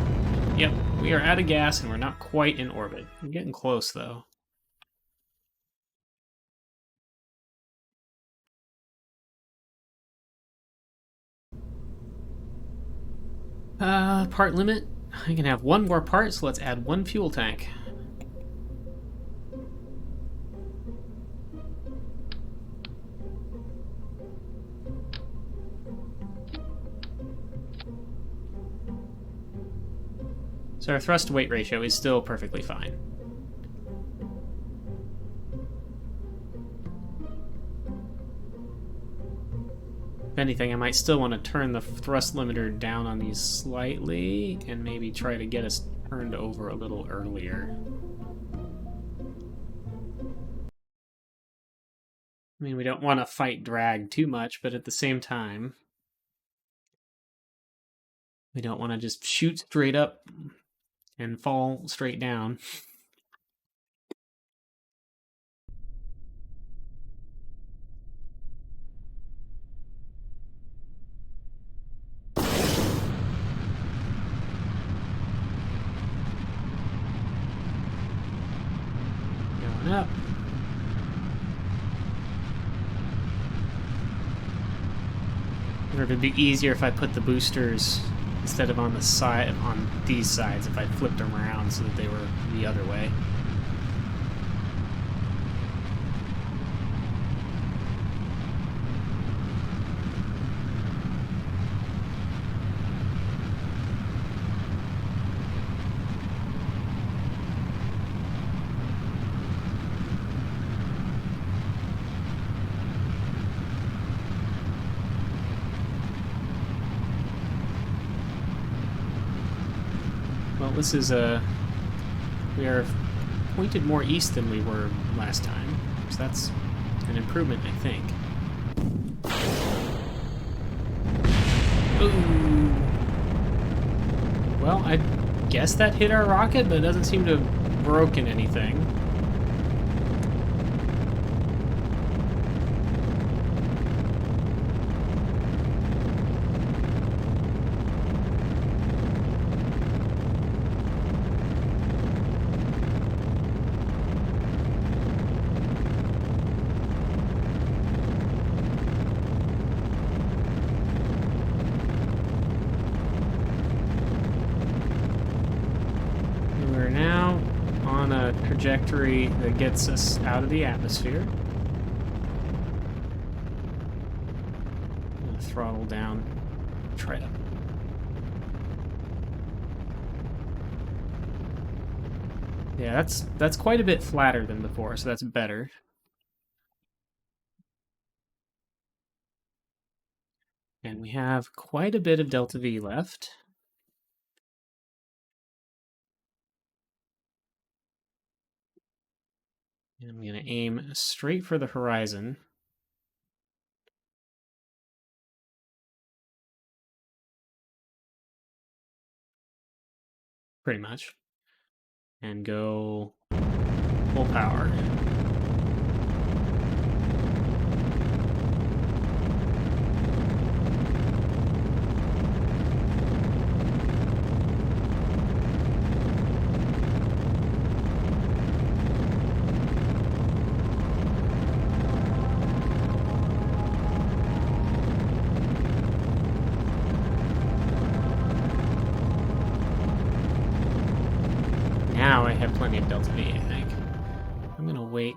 Yep, we are out of gas and we're not quite in orbit. We're getting close though. Part limit. I can have 1 more part, so let's add 1 fuel tank. So our thrust to weight ratio is still perfectly fine. If anything, I might still want to turn the thrust limiter down on these slightly and maybe try to get us turned over a little earlier. I mean, we don't want to fight drag too much, but at the same time, we don't want to just shoot straight up and fall straight down. Going up. Or it'd be easier if I put the boosters instead of on the side, on these sides, if I flipped them around so that they were the other way. Well, this is we are pointed more east than we were last time, so that's an improvement, I think. Ooh. Well, I guess that hit our rocket, but it doesn't seem to have broken anything. We're now on a trajectory that gets us out of the atmosphere. I'm gonna throttle down, try to. Yeah, that's quite a bit flatter than before, so that's better. And we have quite a bit of delta V left. And I'm going to aim straight for the horizon. Pretty much. And go full power. Now I have plenty of delta V, I think. I'm going to wait.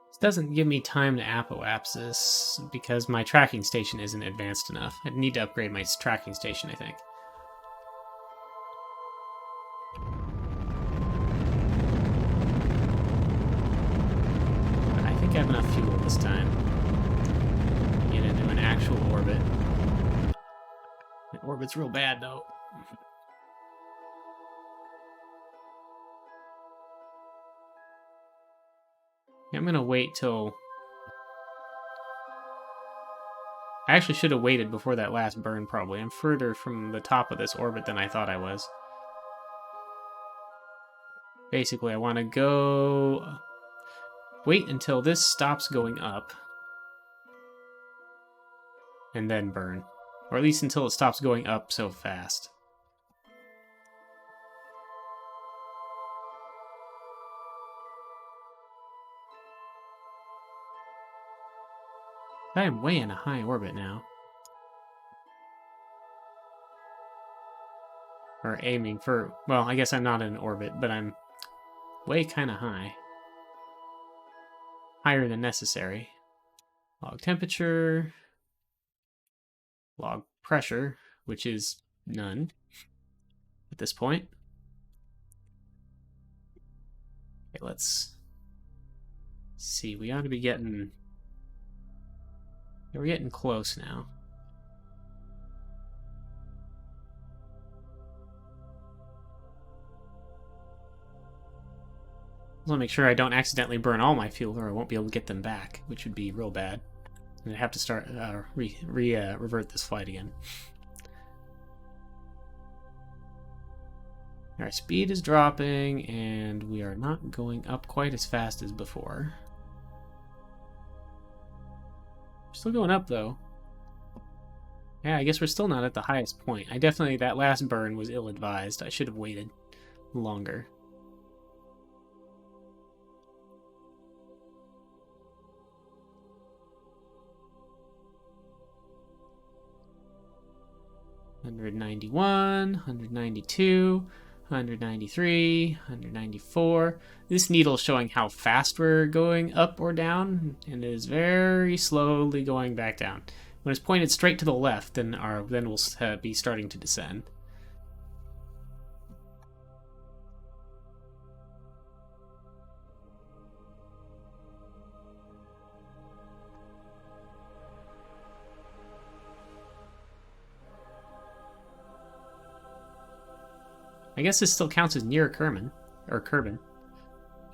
This doesn't give me time to apoapsis because my tracking station isn't advanced enough. I need to upgrade my tracking station, I think. But I think I have enough fuel this time to get into an actual orbit. The orbit's real bad, though. I'm going to wait till... I actually should have waited before that last burn, probably. I'm further from the top of this orbit than I thought I was. Basically, I want to go... Wait until this stops going up. And then burn. Or at least until it stops going up so fast. I am way in a high orbit now. Or aiming for... Well, I guess I'm not in orbit, but I'm way kind of high. Higher than necessary. Log temperature. Log pressure, which is none at this point. Okay, let's see. We ought to be getting We're getting close now. I want to make sure I don't accidentally burn all my fuel or I won't be able to get them back, which would be real bad. And I have to start revert this flight again. Our speed is dropping, and we are not going up quite as fast as before. Still going up, though. Yeah, I guess we're still not at the highest point. That last burn was ill-advised. I should have waited longer. $191, $192, $193, $194. This needle is showing how fast we're going up or down, and it is very slowly going back down. When it's pointed straight to the left, then we'll be starting to descend. I guess this still counts as near Kerbal,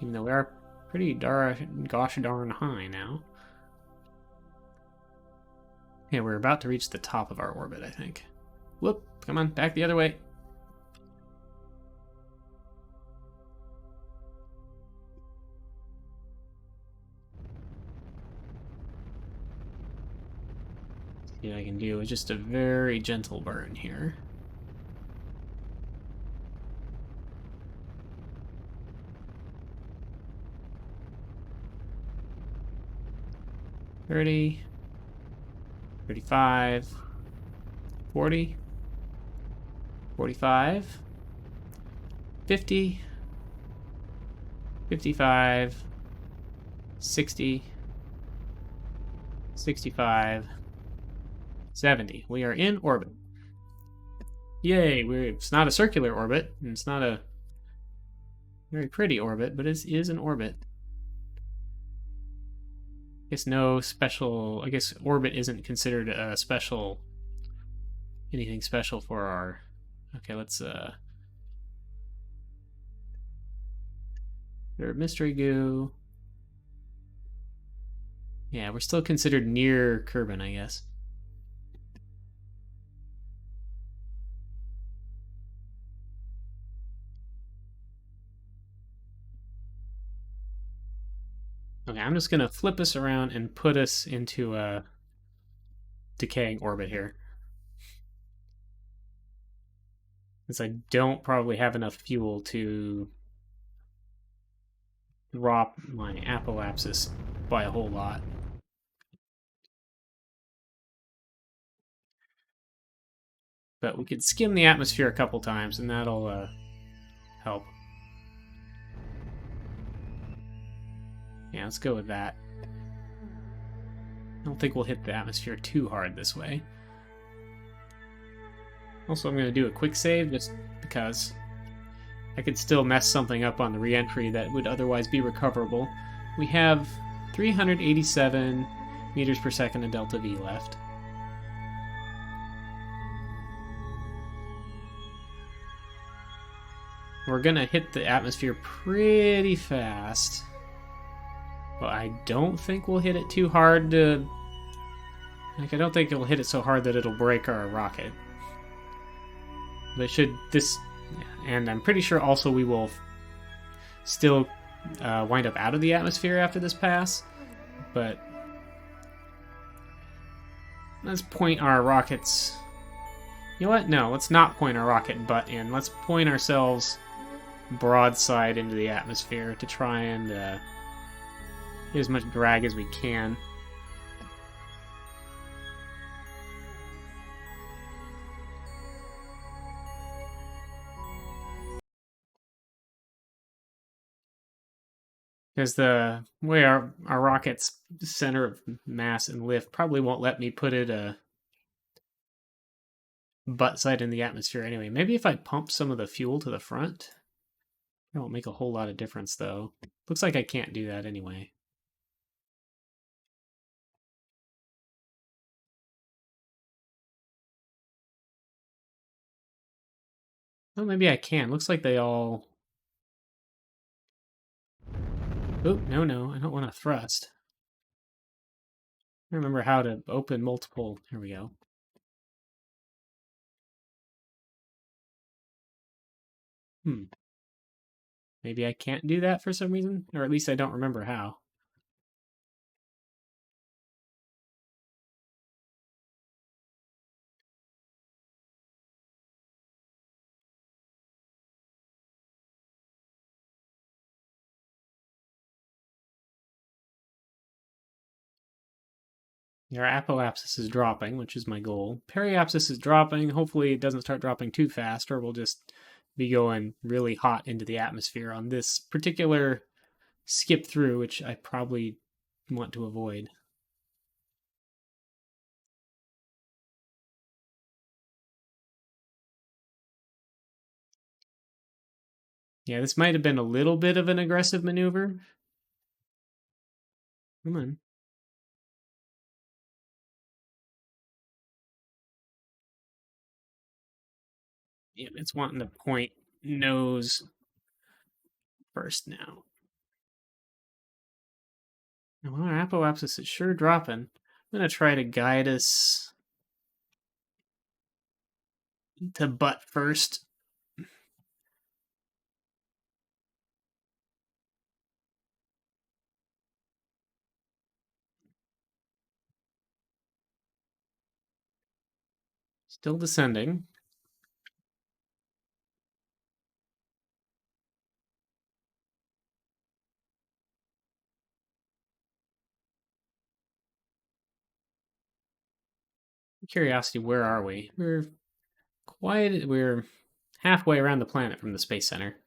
even though we are pretty gosh darn high now. Okay, we're about to reach the top of our orbit, I think. Whoop, come on, back the other way. See what I can do with just a very gentle burn here. $30, $35, $40, $45, $50, $55, $60, $65, $70. We are in orbit. Yay! It's not a circular orbit, and it's not a very pretty orbit, but it is an orbit. I guess orbit isn't considered a anything special for our... Okay, let's, mystery goo. Yeah, we're still considered near Kerbal, I guess. Okay, I'm just gonna flip us around and put us into a decaying orbit here. Since I don't probably have enough fuel to drop my apoapsis by a whole lot. But we could skim the atmosphere a couple times, and that'll help. Yeah, let's go with that. I don't think we'll hit the atmosphere too hard this way. Also, I'm going to do a quick save just because I could still mess something up on the re-entry that would otherwise be recoverable. We have 387 meters per second of delta V left. We're going to hit the atmosphere pretty fast. But I don't think we'll hit it too hard to... I don't think it'll hit it so hard that it'll break our rocket. But it should... And I'm pretty sure also we will still wind up out of the atmosphere after this pass. But... let's point our rockets... You know what? No, let's not point our rocket butt in. Let's point ourselves broadside into the atmosphere to try and... get as much drag as we can. Because the way our rocket's center of mass and lift probably won't let me put it butt side in the atmosphere anyway. Maybe if I pump some of the fuel to the front. It won't make a whole lot of difference though. Looks like I can't do that anyway. Oh, maybe I can. Looks like they all... Oh, no, no. I don't want to thrust. I remember how to open multiple... Here we go. Hmm. Maybe I can't do that for some reason? Or at least I don't remember how. Our apoapsis is dropping, which is my goal. Periapsis is dropping. Hopefully it doesn't start dropping too fast, or we'll just be going really hot into the atmosphere on this particular skip through, which I probably want to avoid. Yeah, this might have been a little bit of an aggressive maneuver. Come on. Yeah, it's wanting to point nose first now. Well, our apoapsis is sure dropping. I'm going to try to guide us to butt first. Still descending. Curiosity, where are we? We're halfway around the planet from the space center.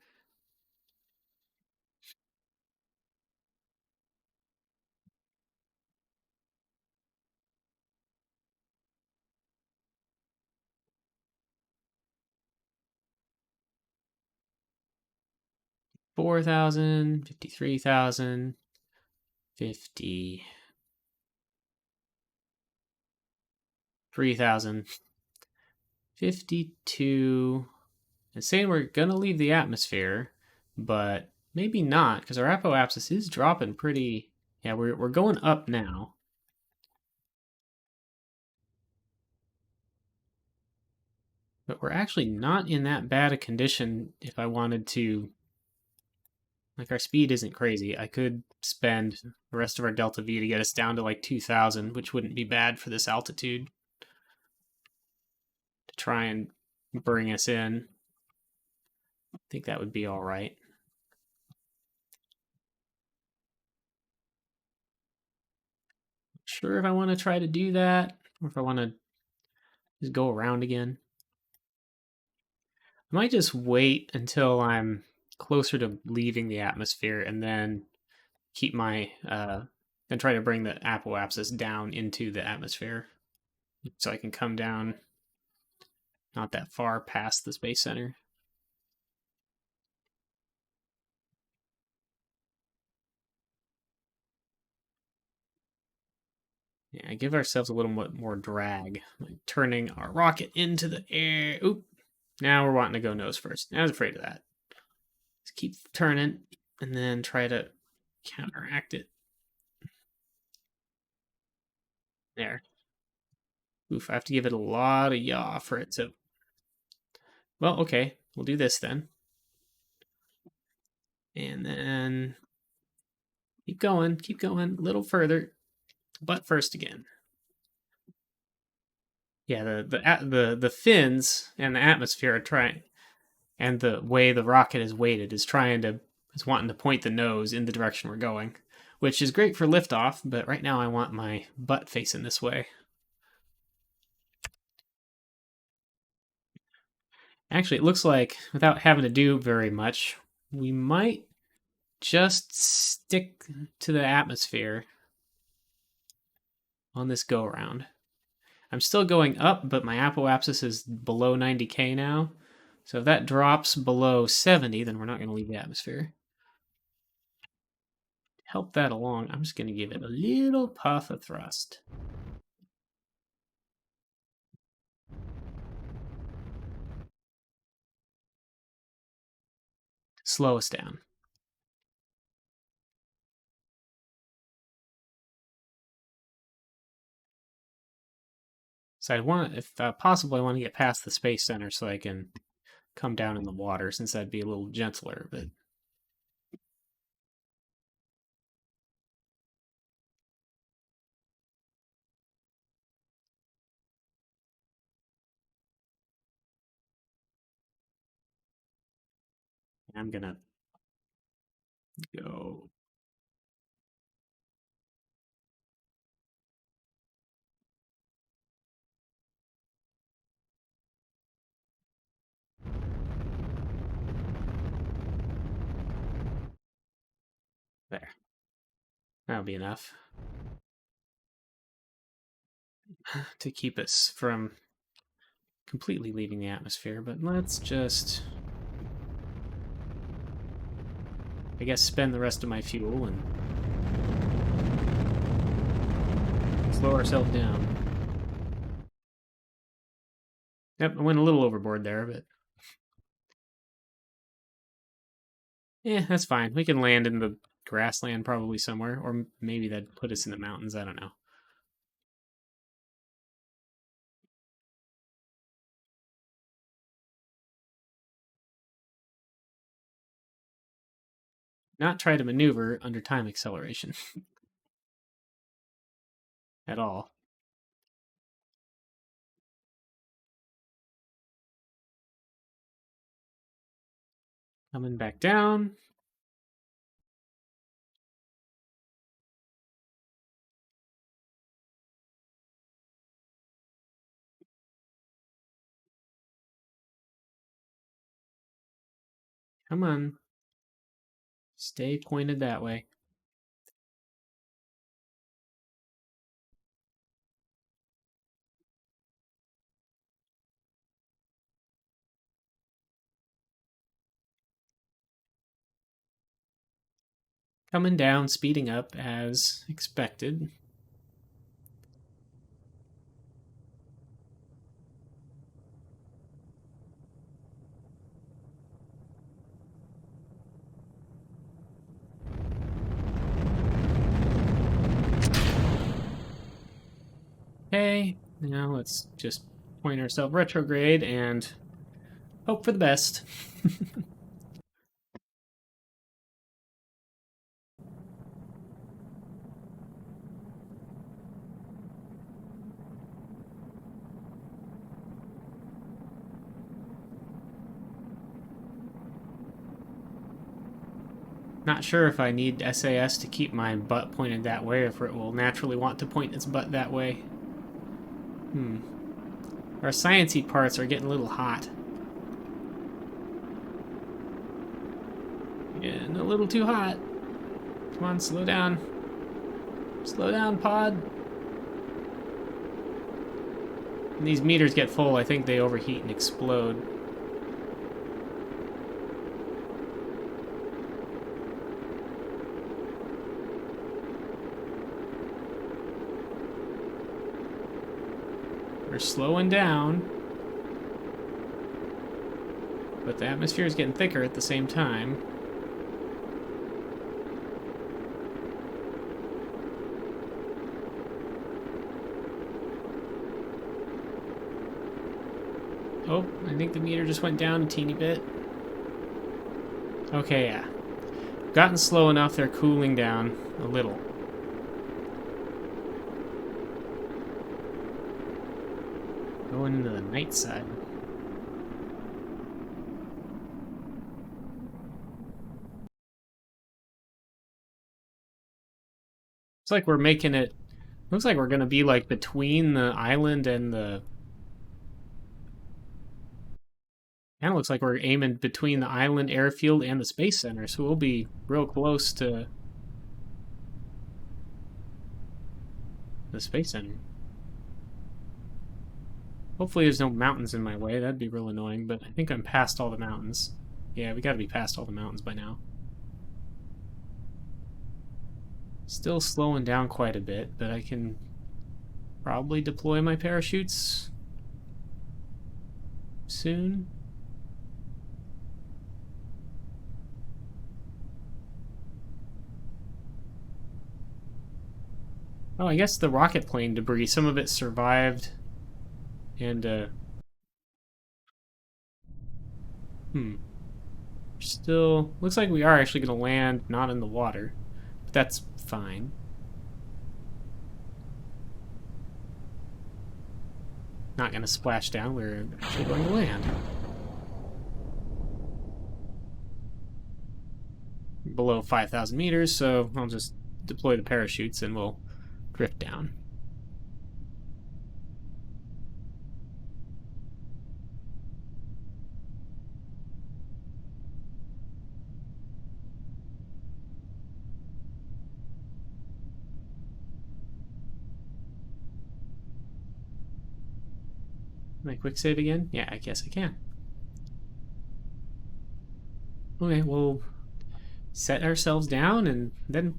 Four thousand, 53,000, 53,000, 52. It's saying we're gonna leave the atmosphere, but maybe not, because our apoapsis is dropping pretty. Yeah, we're going up now. But we're actually not in that bad a condition if I wanted to. Like, our speed isn't crazy. I could spend the rest of our delta V to get us down to like 2,000, which wouldn't be bad for this altitude, to try and bring us in. I think that would be all right. Sure if I want to try to do that, or if I want to just go around again. I might just wait until I'm closer to leaving the atmosphere and then keep my then try to bring the apoapsis down into the atmosphere so I can come down not that far past the space center. Yeah, give ourselves a little bit more drag, like turning our rocket into the air. Oop! Now we're wanting to go nose first. I was afraid of that. Just keep turning and then try to counteract it. There. Oof, I have to give it a lot of yaw for it to... Well, okay, we'll do this then. And then keep going, a little further. Butt first again. Yeah, the fins and the atmosphere are trying, and the way the rocket is weighted is wanting to point the nose in the direction we're going, which is great for liftoff. But right now, I want my butt facing this way. Actually, it looks like without having to do very much, we might just stick to the atmosphere on this go around. I'm still going up, but my apoapsis is below 90K now. So if that drops below 70, then we're not going to leave the atmosphere. To help that along, I'm just going to give it a little puff of thrust. slow us down. So I want, if possible, I want to get past the Space Center so I can come down in the water, since that'd be a little gentler, but I'm gonna go. There. That'll be enough to keep us from completely leaving the atmosphere, but let's just, I guess, spend the rest of my fuel and slow ourselves down. Yep, I went a little overboard there, but yeah, that's fine. We can land in the grassland probably somewhere, or maybe that'd put us in the mountains. I don't know. Not try to maneuver under time acceleration at all. Coming back down. Come on. Stay pointed that way. Coming down, speeding up as expected. Okay, now let's just point ourselves retrograde and hope for the best. Not sure if I need SAS to keep my butt pointed that way, or if it will naturally want to point its butt that way. Our sciencey parts are getting a little hot. Getting a little too hot. Come on, slow down. Slow down, pod. When these meters get full, I think they overheat and explode. We're slowing down, but the atmosphere is getting thicker at the same time. Oh, I think the meter just went down a teeny bit. Okay, yeah. Gotten slow enough, they're cooling down a little. Going into the night side. Looks like we're making it. Looks like we're gonna be like between the island and the. Kind of looks like we're aiming between the island, airfield, and the space center, so we'll be real close to the space center. Hopefully there's no mountains in my way. That'd be real annoying, but I think I'm past all the mountains. Yeah, we gotta be past all the mountains by now. Still slowing down quite a bit, but I can probably deploy my parachutes soon. Oh, I guess the rocket plane debris, some of it survived. And, still, looks like we are actually going to land not in the water. But that's fine. Not going to splash down, we're actually going to land. Below 5,000 meters, so I'll just deploy the parachutes and we'll drift down. Can I quick save again? Yeah, I guess I can. Okay, we'll set ourselves down and then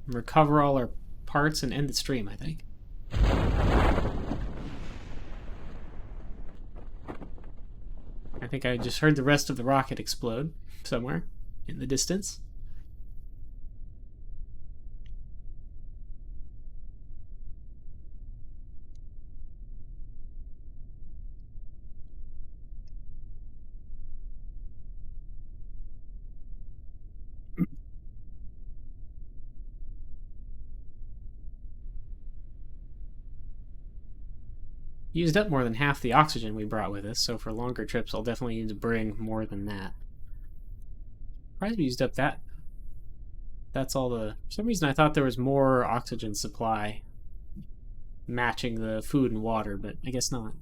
recover all our parts and end the stream, I think. I think I just heard the rest of the rocket explode somewhere in the distance. Used up more than half the oxygen we brought with us, so for longer trips I'll definitely need to bring more than that. Surprised we used up that. That's all the... For some reason I thought there was more oxygen supply matching the food and water, but I guess not.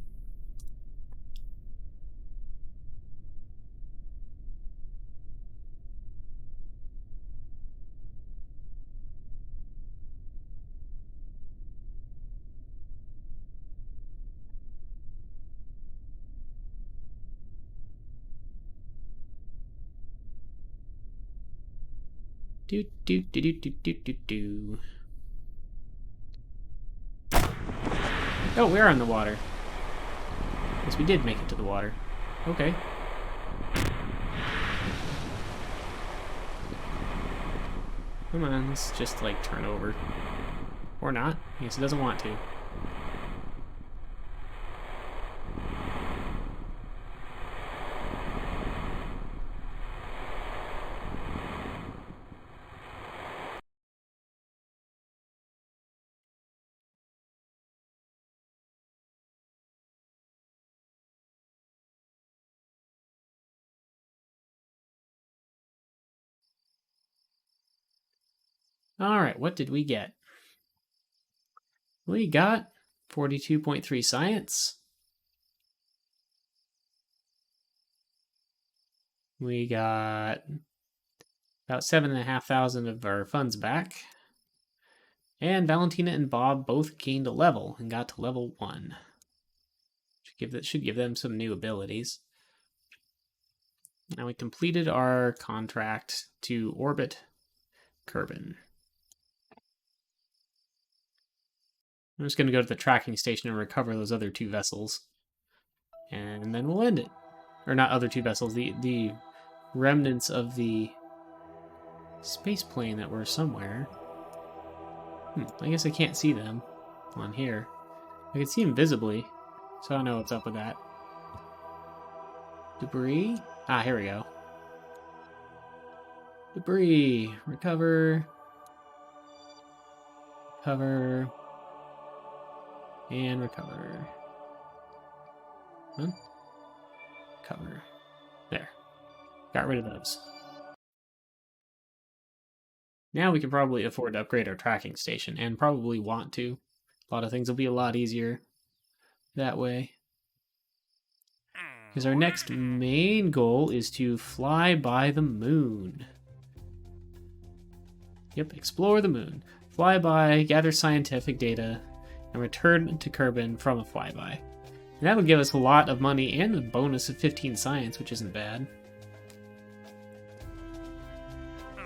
Do do do do do do do do. Oh, we're on the water. Yes, we did make it to the water. Okay. Come on, let's just like turn over. Or not. I guess it doesn't want to. Alright, what did we get? We got 42.3 science. We got about 7,500 of our funds back. And Valentina and Bob both gained a level and got to level 1. Should give them some new abilities. Now we completed our contract to orbit Kerbal. I'm just going to go to the tracking station and recover those other 2 vessels. And then we'll end it. Or not other 2 vessels, the remnants of the space plane that were somewhere. I guess I can't see them on here. I can see them visibly, so I don't know what's up with that. Debris? Ah, here we go. Debris. Recover. Recover. And recover. Cover. There. Got rid of those. Now we can probably afford to upgrade our tracking station, and probably want to. A lot of things will be a lot easier that way. Because our next main goal is to fly by the moon. Yep, explore the moon. Fly by, gather scientific data, and return to Kerbal from a flyby. And that'll give us a lot of money and a bonus of 15 science, which isn't bad.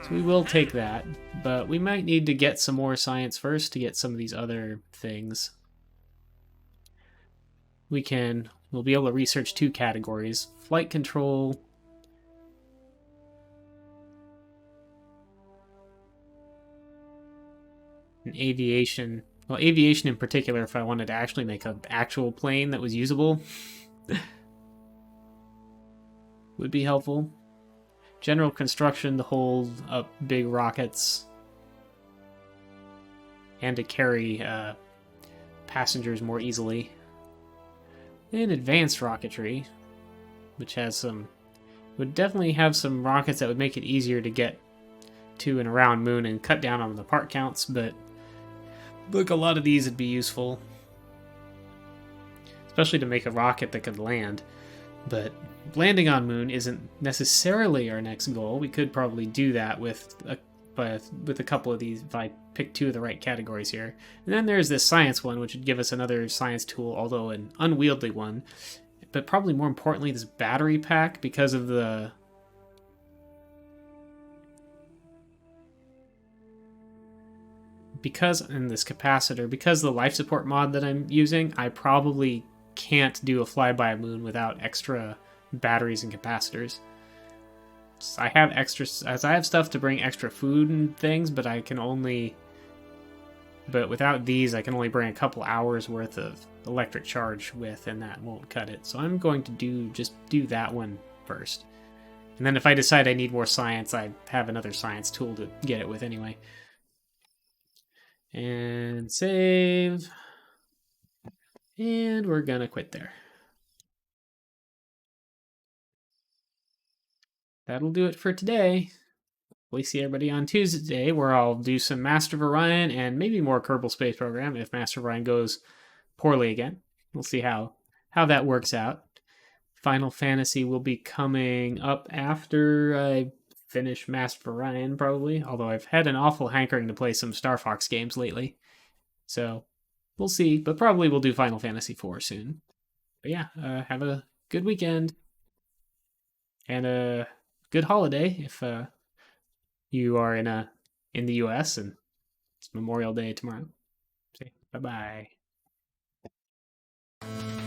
So we will take that, but we might need to get some more science first to get some of these other things. We'll be able to research 2 categories: flight control and aviation Well, aviation in particular, if I wanted to actually make an actual plane that was usable, would be helpful. General construction to hold up big rockets and to carry passengers more easily. And advanced rocketry, which has some, would definitely have some rockets that would make it easier to get to and around Moon and cut down on the part counts, but look, a lot of these would be useful, especially to make a rocket that could land. But landing on Moon isn't necessarily our next goal. We could probably do that with a couple of these if I pick two of the right categories here. And then there's this science one, which would give us another science tool, although an unwieldy one. But probably more importantly, this battery pack, because of the and this capacitor, because the life support mod that I'm using, I probably can't do a flyby moon without extra batteries and capacitors. So I have extra, as I have stuff to bring extra food and things, but without these, I can only bring a couple hours worth of electric charge with, and that won't cut it. So I'm going to just do that one first. And then if I decide I need more science, I have another science tool to get it with anyway. And save. And we're gonna quit there. That'll do it for today. We see everybody on Tuesday, where I'll do some Master of Orion and maybe more Kerbal Space Program if Master of Orion goes poorly again. We'll see how that works out. Final Fantasy will be coming up after I finish Master of Orion, probably. Although I've had an awful hankering to play some Star Fox games lately. So we'll see, but probably we'll do Final Fantasy IV soon. But yeah, have a good weekend. And a good holiday if you are in the U.S. and it's Memorial Day tomorrow. Say bye bye.